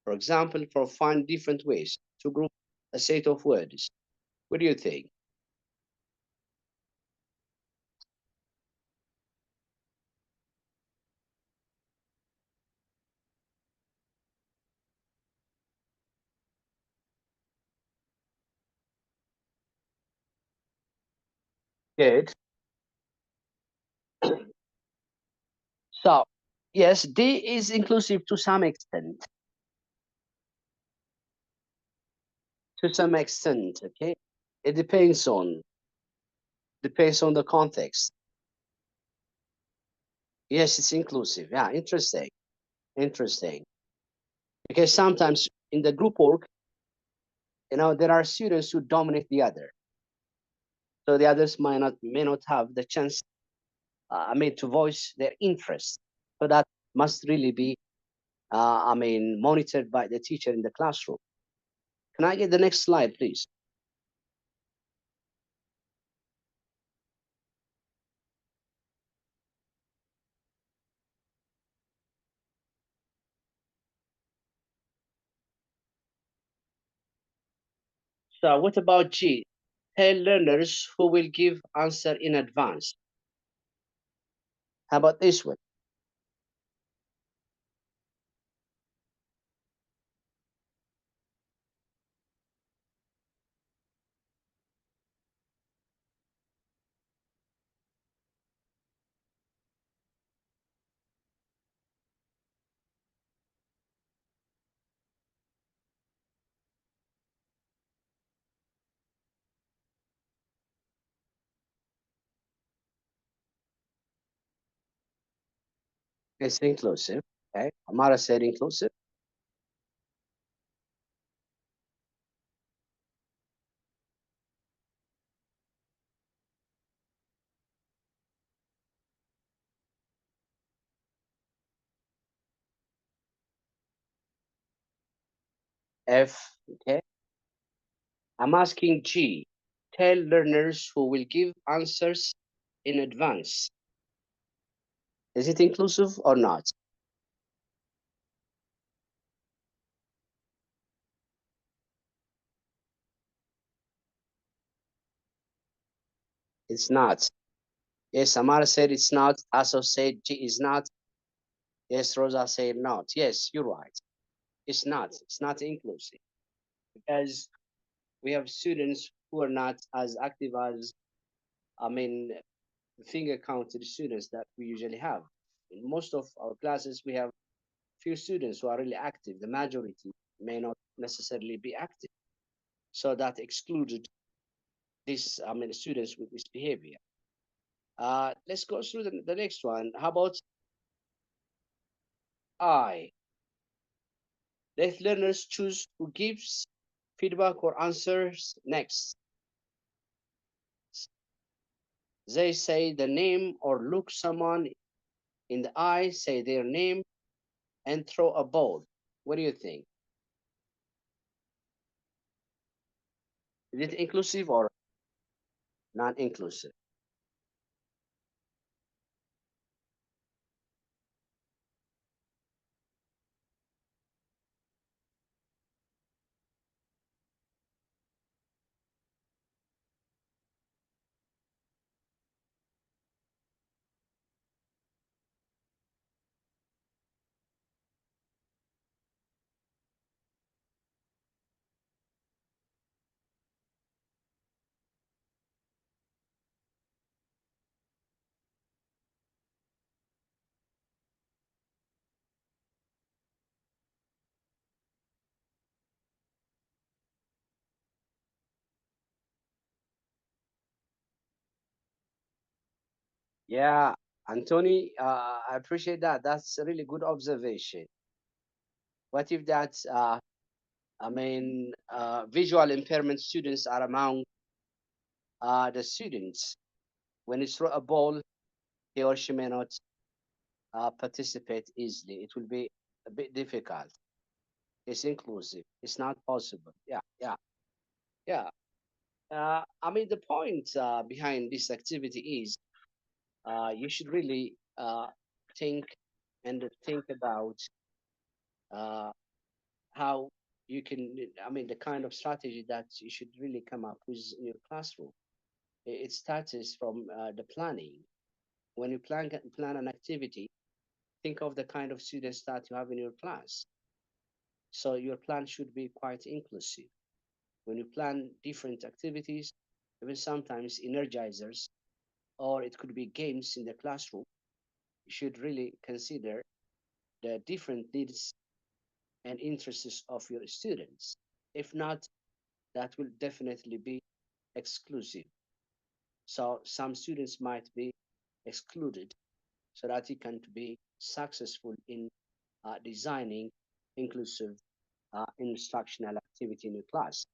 For example, for find different ways to group a set of words. What do you think? Good. So, yes, D is inclusive to some extent. To some extent, okay? It depends on the context. Yes, it's inclusive. Yeah, interesting. Interesting. Because sometimes in the group work, there are students who dominate the other. So the others may not have the chance, to voice their interest. So that must really be, monitored by the teacher in the classroom. Can I get the next slide, please? So what about G? Tell learners who will give answer in advance. How about this one? It's inclusive. Okay. Amara said inclusive. F. Okay. I'm asking G. Tell learners who will give answers in advance. Is it inclusive or not? It's not. Yes, Amara said it's not. Aso said G is not. Yes, Rosa said not. Yes, you're right. It's not. It's not inclusive because we have students who are not as active as, I mean, finger counted students that we usually have. In most of our classes, we have few students who are really active. The majority may not necessarily be active. So that excluded this, students with this behavior. Let's go through the next one. How about I? Let learners choose who gives feedback or answers next. They say the name or look someone in the eye, say their name, and throw a ball. What do you think? Is it inclusive or non-inclusive? Yeah, Anthony, I appreciate that. That's a really good observation. What if that's, visual impairment students are among the students? When you throw a ball, he or she may not participate easily. It will be a bit difficult. It's inclusive. It's not possible. Yeah, yeah, yeah. The point behind this activity is you should really think think about uh, how you can, the kind of strategy that you should really come up with in your classroom. It starts from the planning. When you plan an activity, think of the kind of students that you have in your class. So your plan should be quite inclusive. When you plan different activities, even sometimes energizers, or it could be games in the classroom, you should really consider the different needs and interests of your students. If not, that will definitely be exclusive. So some students might be excluded so that you can be successful in designing inclusive instructional activity in your class.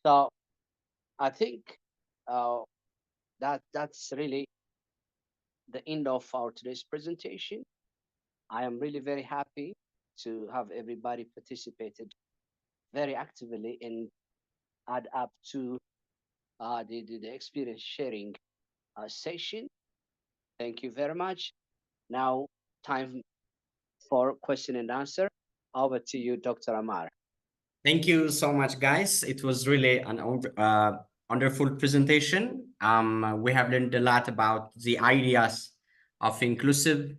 So I think uh, that's really the end of our today's presentation. I am really very happy to have everybody participated very actively and add up to the experience sharing session. Thank you very much. Now, time for question and answer. Over to you, Dr. Amar. Thank you so much, guys. It was really an wonderful presentation. We have learned a lot about the ideas of inclusive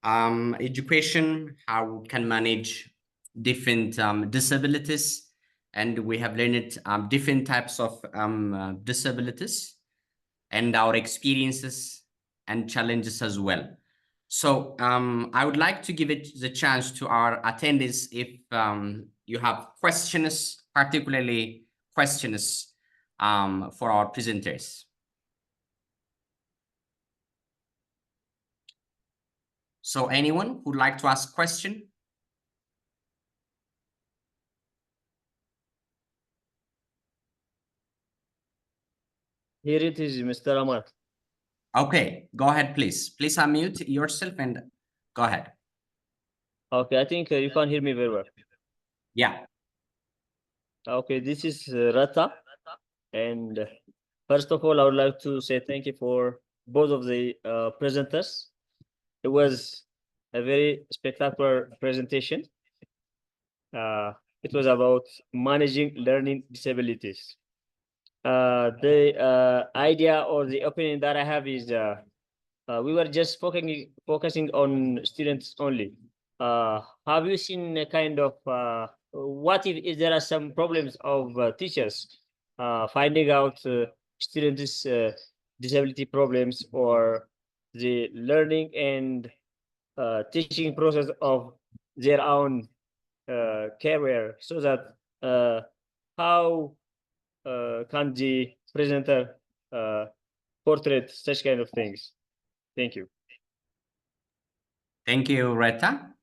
education, how we can manage different disabilities, and we have learned different types of disabilities and our experiences and challenges as well. So I would like to give it the chance to our attendees if you have questions, particularly questions for our presenters. So anyone who'd like to ask question? Here it is, Mr. Amar. Okay, go ahead, please. Please unmute yourself and go ahead. Okay, I think you can hear me very well. Yeah. Okay, this is Rata. And first of all, I would like to say thank you for both of the presenters. It was a very spectacular presentation. It was about managing learning disabilities. The idea or the opinion that I have is we were just focusing on students only. Have you seen a kind of what if there are some problems of teachers finding out students' disability problems or the learning and teaching process of their own career, so that how can the presenter portray such kind of things? Thank you. Thank you, Reta.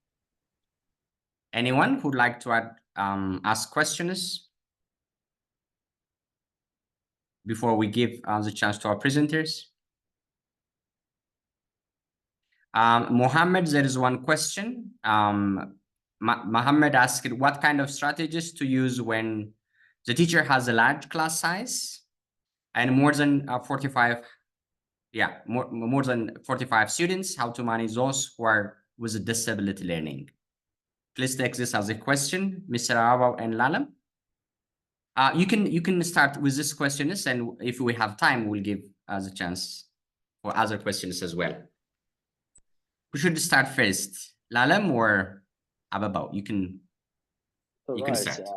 Anyone who'd like to ask questions before we give the chance to our presenters? Mohammed, there is one question. Mohammed asked what kind of strategies to use when the teacher has a large class size and more than 45, more than 45 students, how to manage those who are with a disability learning. Please take this as a question, Mr. Abebaw and Lealem. You can start with this questions, and if we have time, we'll give the chance for other questions as well. Who should start first, Lealem or Abebaw? You can start.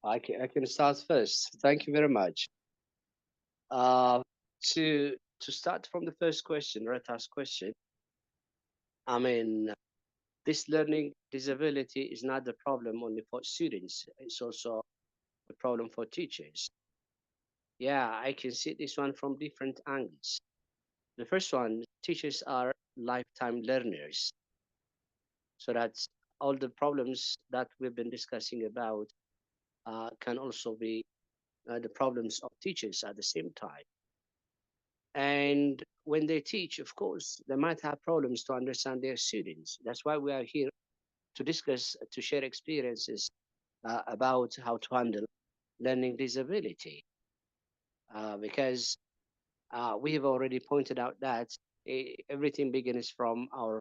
I can start first. Thank you very much. To start from the first question, Reta's question. I mean, this learning disability is not the problem only for students. It's also a problem for teachers. Yeah, I can see this one from different angles. The first one, teachers are lifetime learners. So that's all the problems that we've been discussing about can also be the problems of teachers at the same time. And when they teach, of course, they might have problems to understand their students. That's why we are here to discuss, to share experiences about how to handle learning disability. Because we have already pointed out that everything begins from our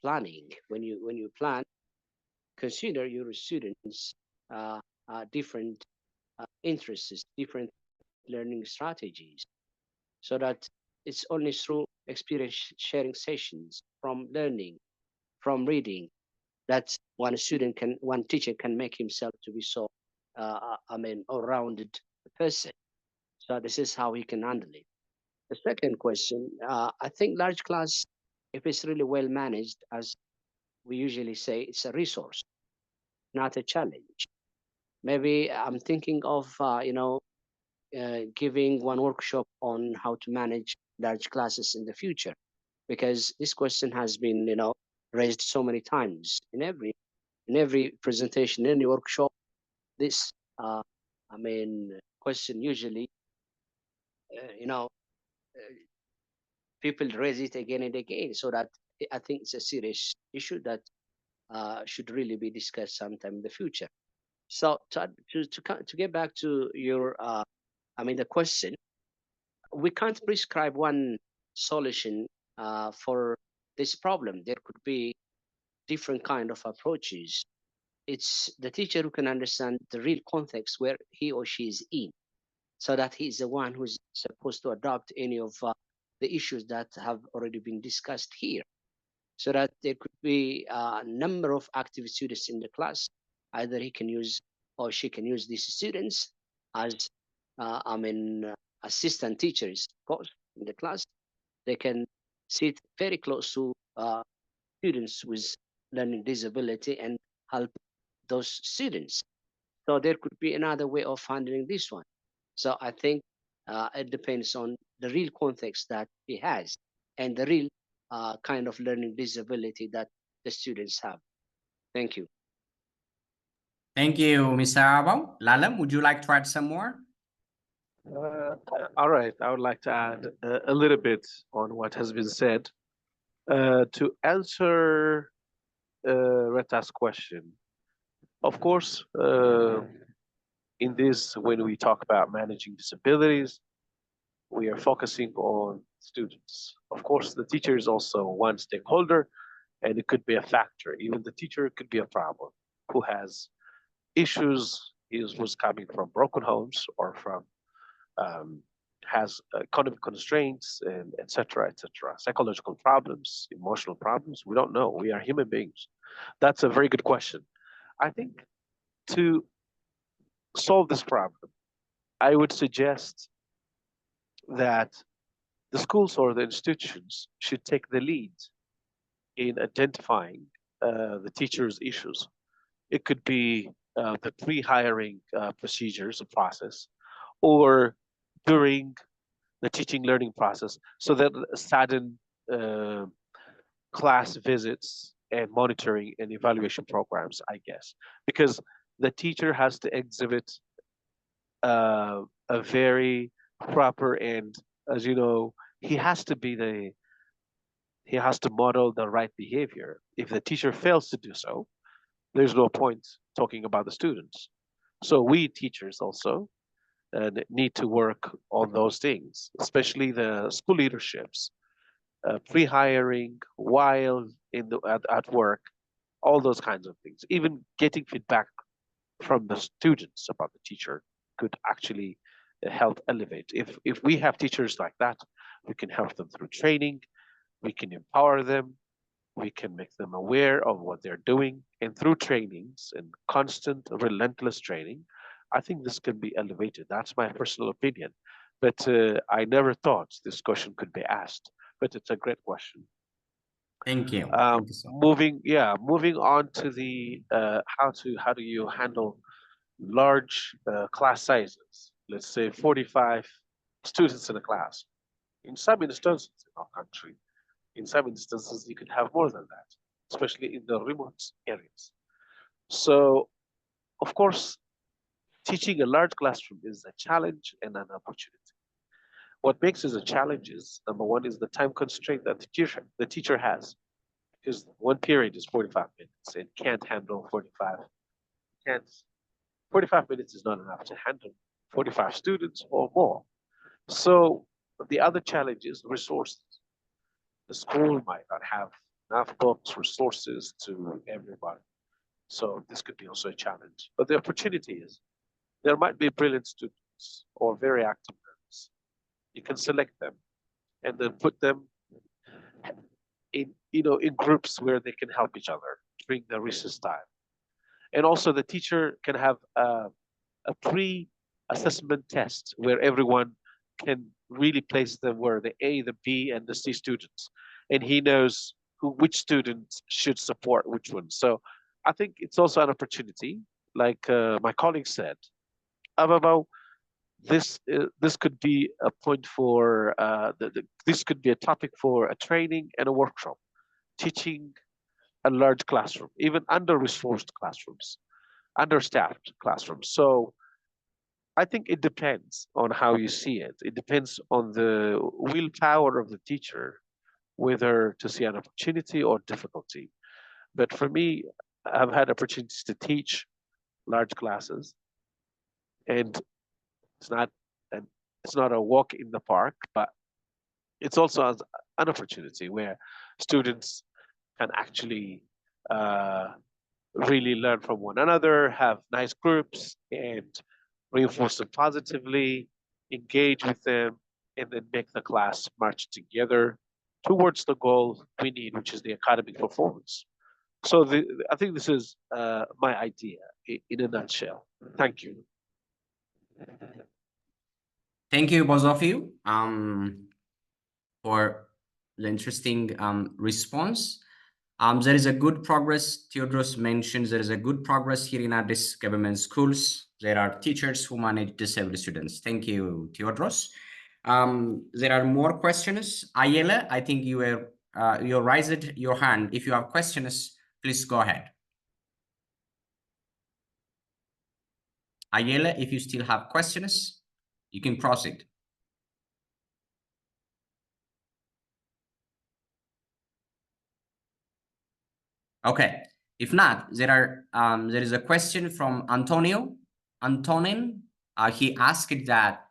planning. When you plan, consider your students' different interests, different learning strategies, so that it's only through experience sharing sessions, from learning, from reading, that one teacher can make himself to be so, all-rounded person. So this is how he can handle it. The second question, I think large class, if it's really well managed, as we usually say, it's a resource, not a challenge. Maybe I'm thinking of, giving one workshop on how to manage large classes in the future, because this question has been, raised so many times in every presentation, in any workshop. This, question usually, you know, uh, people raise it again and again. So that I think it's a serious issue that should really be discussed sometime in the future. So to get back to your, the question, we can't prescribe one solution for this problem. There could be different kind of approaches. It's the teacher who can understand the real context where he or she is in, so that he is the one who's supposed to adopt any of the issues that have already been discussed here, so that there could be a number of active students in the class. Either he can use or she can use these students as, assistant teachers, of course, in the class. They can sit very close to students with learning disability and help those students. So there could be another way of handling this one. So I think it depends on the real context that he has and the real kind of learning disability that the students have. Thank you. Thank you, Mr. Abebaw. Lealem, would you like to add some more? All right, I would like to add a little bit on what has been said. To answer Reta's question, of course, in this, when we talk about managing disabilities, we are focusing on students. Of course, the teacher is also one stakeholder, and it could be a factor. Even the teacher could be a problem who has issues, was coming from broken homes or from has economic constraints and etc. Psychological problems, emotional problems. We don't know. We are human beings. That's a very good question. I think to solve this problem, I would suggest that the schools or the institutions should take the lead in identifying the teachers' issues. It could be the pre-hiring procedures, process, or during the teaching learning process, so that sudden class visits and monitoring and evaluation programs, I guess, because the teacher has to exhibit a very proper and, as you know, he has to be he has to model the right behavior. If the teacher fails to do so, there's no point talking about the students. So we teachers also need to work on those things, especially the school leaderships, pre-hiring, while at work, all those kinds of things. Even getting feedback from the students about the teacher could actually help elevate. If we have teachers like that, we can help them through training, we can empower them, we can make them aware of what they're doing, and through trainings and constant, relentless training, I think this can be elevated. That's my personal opinion. But I never thought this question could be asked. But it's a great question. Thank you. Thank you so much. Moving on to the how do you handle large class sizes? Let's say 45 students in a class. In some instances in our country, in some instances you could have more than that, especially in the remote areas. So, of course, teaching a large classroom is a challenge and an opportunity. What makes it a challenge is, number one, is the time constraint that the teacher has, because one period is 45 minutes and can't handle 45. Can't 45 minutes is not enough to handle 45 students or more. So the other challenge is resources. The school might not have enough books, resources to everybody. So this could be also a challenge. But the opportunity is there might be brilliant students or very active learners. You can select them and then put them in groups where they can help each other during the recess time. And also the teacher can have a pre-assessment test where everyone can really places them where the A, the B, and the C students, and he knows which students should support which one. So I think it's also an opportunity, like my colleague said, Abebaw, this could be a point for this could be a topic for a training and a workshop, teaching a large classroom, even under-resourced classrooms, understaffed classrooms. So I think it depends on how you see it. It depends on the willpower of the teacher, whether to see an opportunity or difficulty. But for me, I've had opportunities to teach large classes, and it's not an, it's not a walk in the park, but it's also an opportunity where students can actually uh, really learn from one another, have nice groups, and reinforce them positively, engage with them, and then make the class march together towards the goal we need, which is the academic performance. So I think this is my idea in a nutshell. Thank you. Thank you, both of you, for the interesting response. There is a good progress. Theodros mentions there is a good progress here in Addis government schools. There are teachers who manage disabled students. Thank you, Theodros. There are more questions. Ayela, I think you raised your hand. If you have questions, please go ahead. Ayela, if you still have questions, you can proceed. Okay. If not, there is a question from Antonio. Antonin, he asked that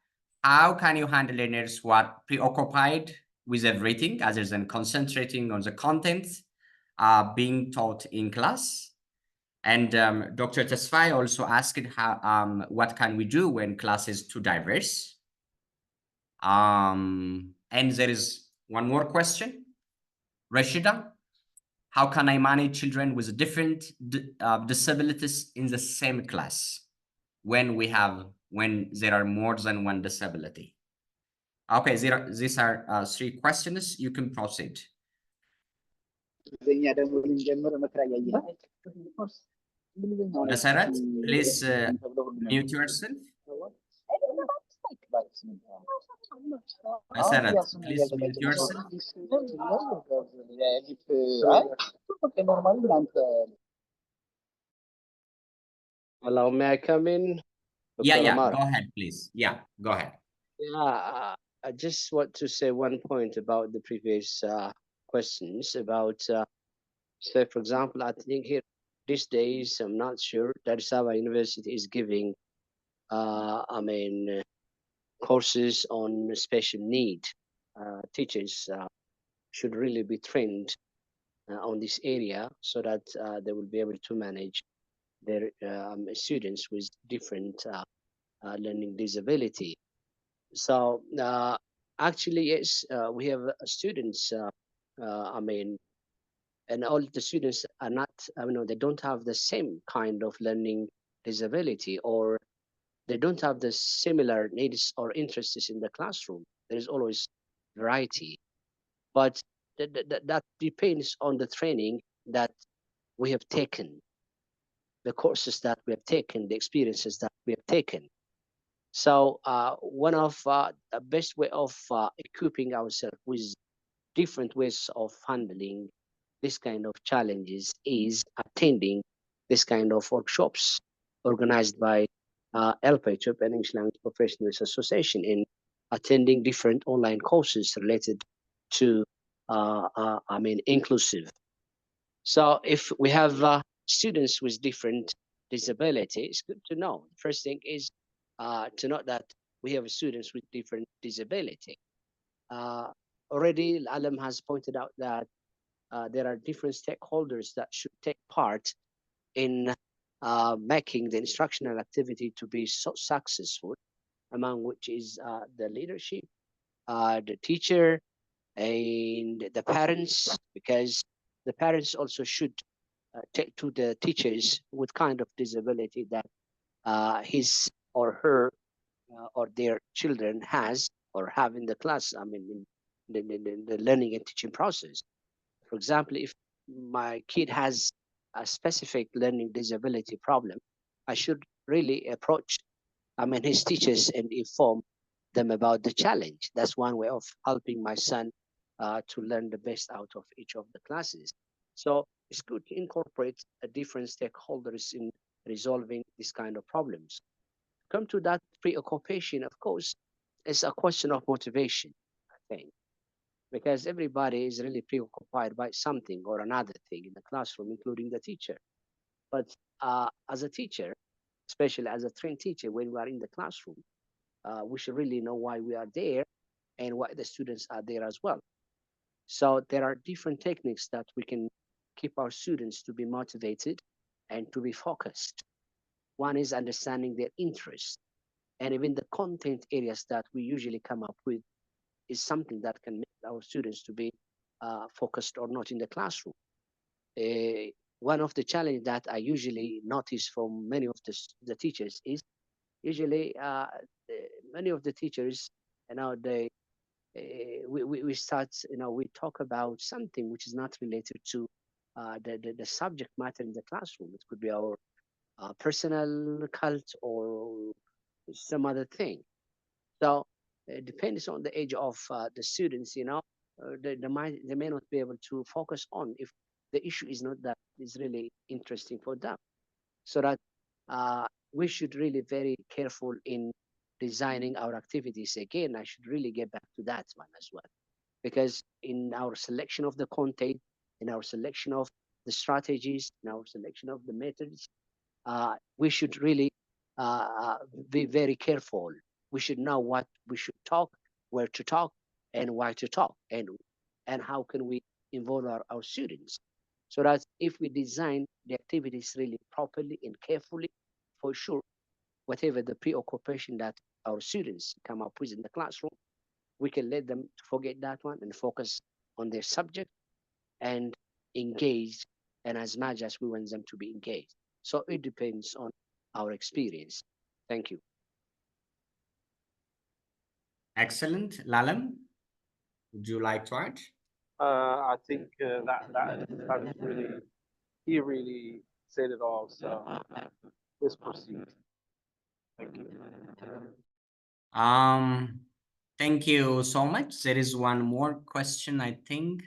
how can you handle learners who are preoccupied with everything other than concentrating on the content being taught in class? And Dr. Tesfaye also asked how what can we do when class is too diverse? And there is one more question. Rashida, how can I manage children with different disabilities in the same class when there are more than one disability? Okay, these are three questions. You can proceed. Nasarat, please mute yourself. Nasarat, please mute yourself. Hello, may I come in? Yeah, Dr. Amar? go ahead, please. Yeah, go ahead. Yeah, I just want to say one point about the previous questions about, say, for example, I think here these days, I'm not sure that Sabah University is giving, courses on special need. Teachers should really be trained on this area so that they will be able to manage their students with different learning disability. So actually, yes, we have students. And all the students are not. They don't have the same kind of learning disability, or they don't have the similar needs or interests in the classroom. There is always variety, but that depends on the training that we have taken, the courses that we have taken, the experiences that we have taken. So one of the best way of equipping ourselves with different ways of handling this kind of challenges is attending this kind of workshops organized by EELPA, Ethiopian English Language Professionals Association, in attending different online courses related to, inclusive. So if we have students with different disabilities, it's good to know. The first thing is to know that we have students with different disability. Already, Lealem has pointed out that there are different stakeholders that should take part in making the instructional activity to be so successful, among which is the leadership, the teacher, and the parents, because the parents also should take to the teachers what kind of disability that his or her or their children has, or have in the class, I mean, in the learning and teaching process. For example, if my kid has a specific learning disability problem, I should really approach, I mean, his teachers and inform them about the challenge. That's one way of helping my son to learn the best out of each of the classes. So it's good to incorporate different stakeholders in resolving this kind of problems. Come to that preoccupation, of course, it's a question of motivation, I think, because everybody is really preoccupied by something or another thing in the classroom, including the teacher. But as a teacher, especially as a trained teacher, when we are in the classroom, we should really know why we are there and why the students are there as well. So there are different techniques that we can keep our students to be motivated and to be focused. One is understanding their interests, and even the content areas that we usually come up with is something that can make our students to be focused or not in the classroom. One of the challenges that I usually notice from many of the teachers is usually many of the teachers, they we start, we talk about something which is not related to the subject matter in the classroom. It could be our personal cult or some other thing. So it depends on the age of the students, they may not be able to focus on if the issue is not that is really interesting for them. So that we should really very careful in designing our activities. Again, I should really get back to that one as well, because in our selection of the content, in our selection of the strategies, in our selection of the methods, we should really be very careful. We should know what we should talk, where to talk, and why to talk, and how can we involve our students. So that if we design the activities really properly and carefully, for sure, whatever the preoccupation that our students come up with in the classroom, we can let them forget that one and focus on their subject and engage, and as much as we want them to be engaged. So it depends on our experience. Thank you. Excellent. Lealem, would you like to add? I think that is really, he really said it all. So let's proceed. Thank you. Um, Thank you so much. There is one more question, I think,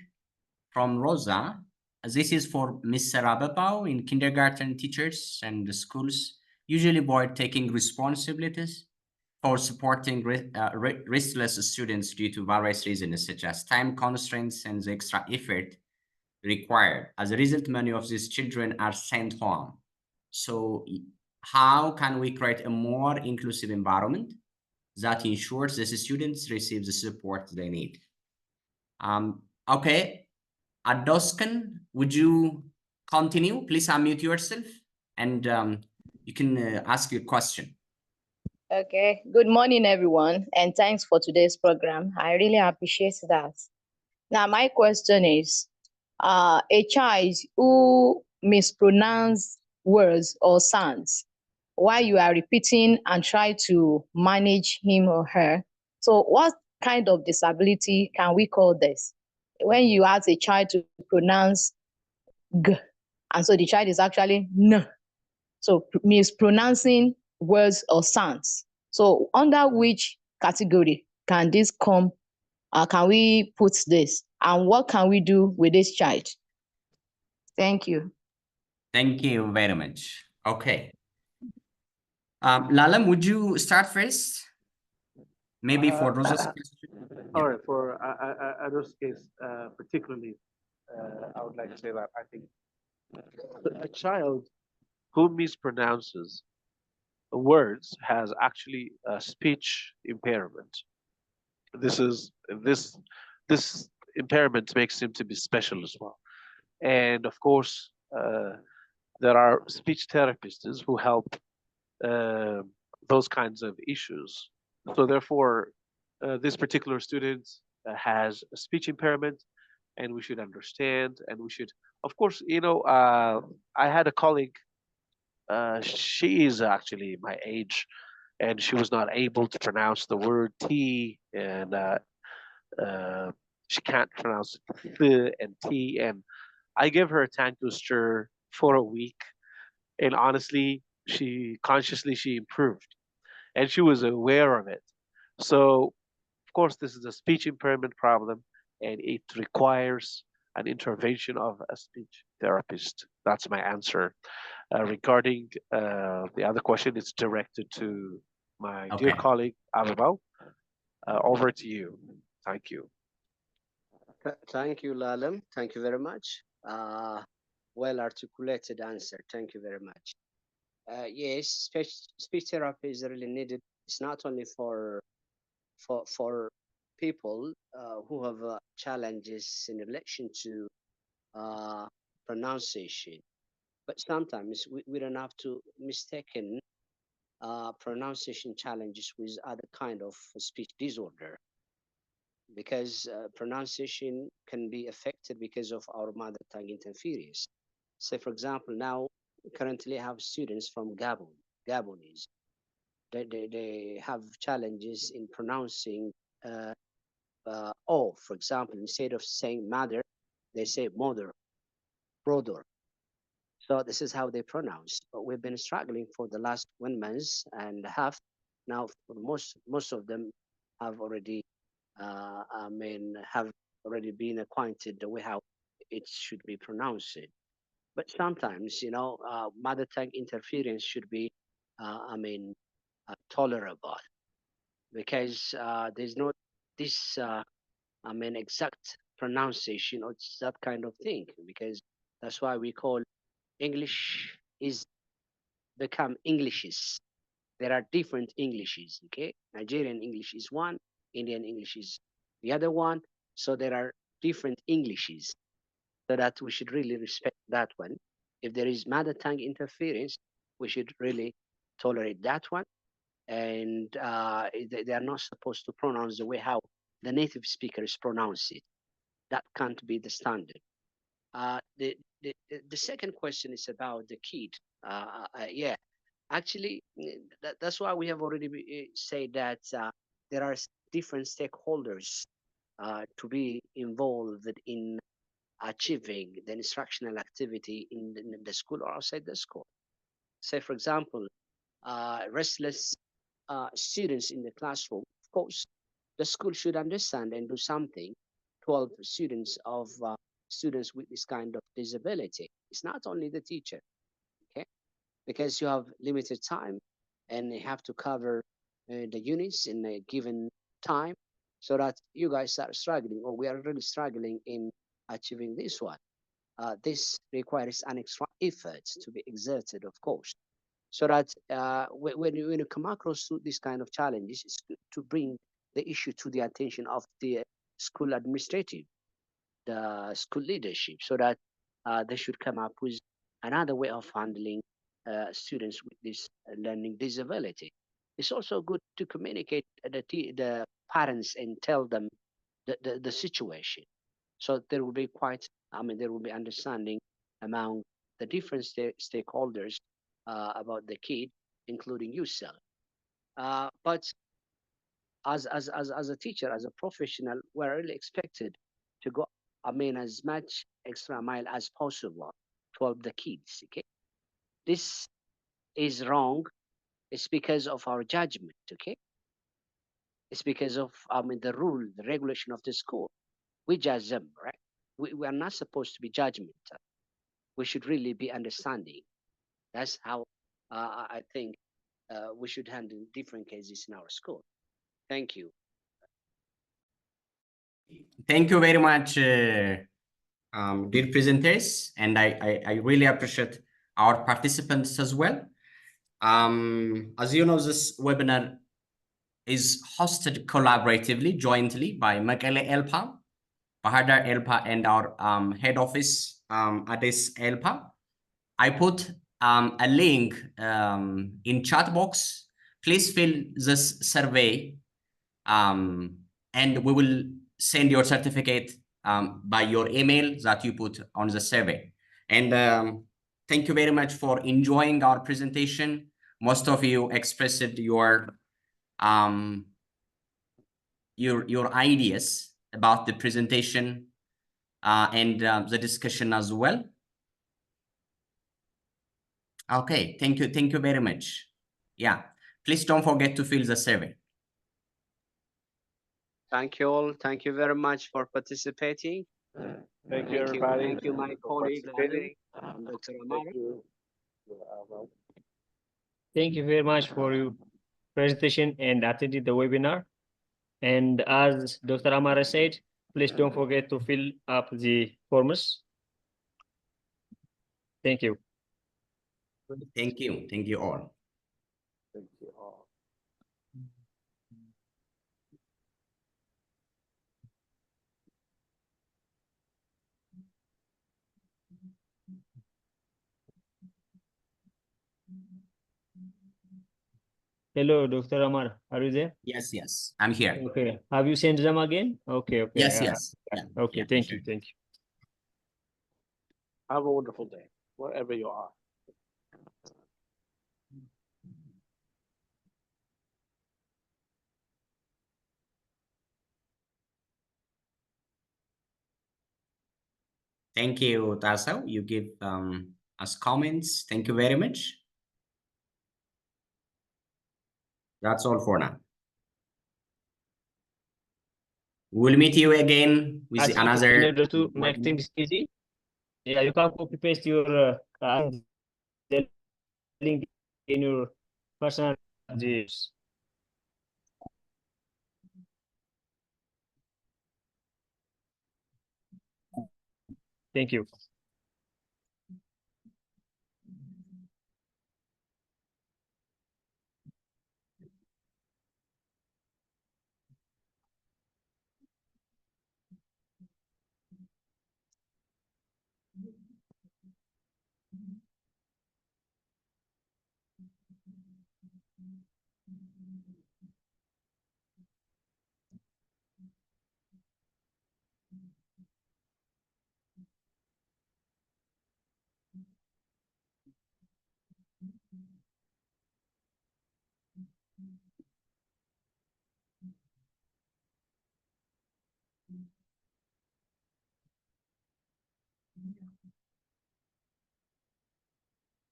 from Rosa. This is for Mr. Abebaw. In kindergarten, teachers and the schools usually avoid taking responsibilities for supporting restless students due to various reasons, such as time constraints and the extra effort required. As a result, many of these children are sent home. So, how can we create a more inclusive environment that ensures the students receive the support they need? Okay, Adoskan, would you continue? Please unmute yourself and you can ask your question. Okay, good morning, everyone, and thanks for today's program. I really appreciate that. Now, my question is, a child who mispronounce words or sounds while you are repeating and try to manage him or her. So what kind of disability can we call this? When you ask a child to pronounce g, and so the child is actually n. So mispronouncing words or sounds. So under which category can this come? Can we put this? And what can we do with this child? Thank you. Thank you very much. Okay. Lealem, would you start first? Maybe for Rosa's question. All right, for Ado's case, particularly, I would like to say that I think a child who mispronounces words has actually a speech impairment. This is this impairment makes him to be special as well. And of course, there are speech therapists who help uh, those kinds of issues. So therefore, this particular student has a speech impairment, and we should understand, and we should, of course, I had a colleague. She is actually my age, and she was not able to pronounce the word T and she can't pronounce th and t. And I give her a tongue twister for a week, and honestly, she improved, and she was aware of it. So of course, this is a speech impairment problem, and it requires an intervention of a speech therapist. That's my answer. Regarding the other question, it's directed to my dear Okay. colleague Abebaw. Over to you. Thank you. Thank you, Lealem. Thank you very much. Well articulated answer. Thank you very much. Yes, speech therapy is really needed. It's not only for people who have challenges in relation to uh, pronunciation, but sometimes we don't have to mistaken pronunciation challenges with other kind of speech disorder, because pronunciation can be affected because of our mother tongue interference. Say, for example, now currently have students from Gabonese. They have challenges in pronouncing O, for example, instead of saying mother, they say mother, brother. So this is how they pronounce. But we've been struggling for the last 1 month and a half. Now, for most of them have already, have already been acquainted with how it should be pronounced. But sometimes, mother tongue interference should be, tolerable, because there's not this, exact pronunciation or that kind of thing. Because that's why we call English is become Englishes. There are different Englishes, okay? Nigerian English is one, Indian English is the other one. So there are different Englishes, so that we should really respect that one. If there is mother tongue interference, we should really tolerate that one. And they are not supposed to pronounce the way how the native speakers pronounce it. That can't be the standard. The second question is about the kid. Yeah, actually, that's why we have already said that there are different stakeholders to be involved in achieving the instructional activity in the school or outside the school. Say, for example, restless students in the classroom. Of course, the school should understand and do something to help students with this kind of disability. It's not only the teacher, okay? Because you have limited time and you have to cover the units in a given time, so that you guys are struggling, or we are really struggling in achieving this one. This requires an extra effort to be exerted, of course, so that when you come across these kind of challenges, it's good to bring the issue to the attention of the school administrative, the school leadership, so that they should come up with another way of handling students with this learning disability. It's also good to communicate the parents and tell them the situation, so there will be there will be understanding among the different stakeholders about the kid, including yourself. But as a teacher, as a professional, we're really expected to go, as much extra mile as possible to help the kids. Okay, this is wrong. It's because of our judgment. Okay, it's because of the rule, the regulation of the school. We judge them, right? We are not supposed to be judgmental. We should really be understanding. That's how I think we should handle different cases in our school. Thank you. Thank you very much, dear presenters, and I really appreciate our participants as well. As you know, this webinar is hosted collaboratively, jointly by Mekelle EELPA, Bahadar EELPA, and our head office, Addis EELPA. I put a link in chat box. Please fill this survey, and we will send your certificate by your email that you put on the survey. And thank you very much for enjoying our presentation. Most of you expressed your your ideas about the presentation and the discussion as well. Okay, thank you very much. Yeah, please don't forget to fill the survey. Thank you all. Thank you very much for participating. Thank you, everybody. Thank you, my for colleague, participating. Dr. Thank Amar. you. Thank you very much for your presentation and attending the webinar. And as Dr. Amara said, please don't forget to fill up the forms. Thank you. Thank you all. Thank you all. Hello, Dr. Amar. Are you there? Yes, I'm here. Okay. Have you sent them again? Okay. Yes. Yeah. Okay. Yeah, Thank sure. you. Thank you. Have a wonderful day, wherever you are. Thank you, Tasso. You give us comments. Thank you very much. That's all for now. We'll meet you again with In another. order to make things easy, yeah, you can copy paste your the link in your personal pages. Thank you.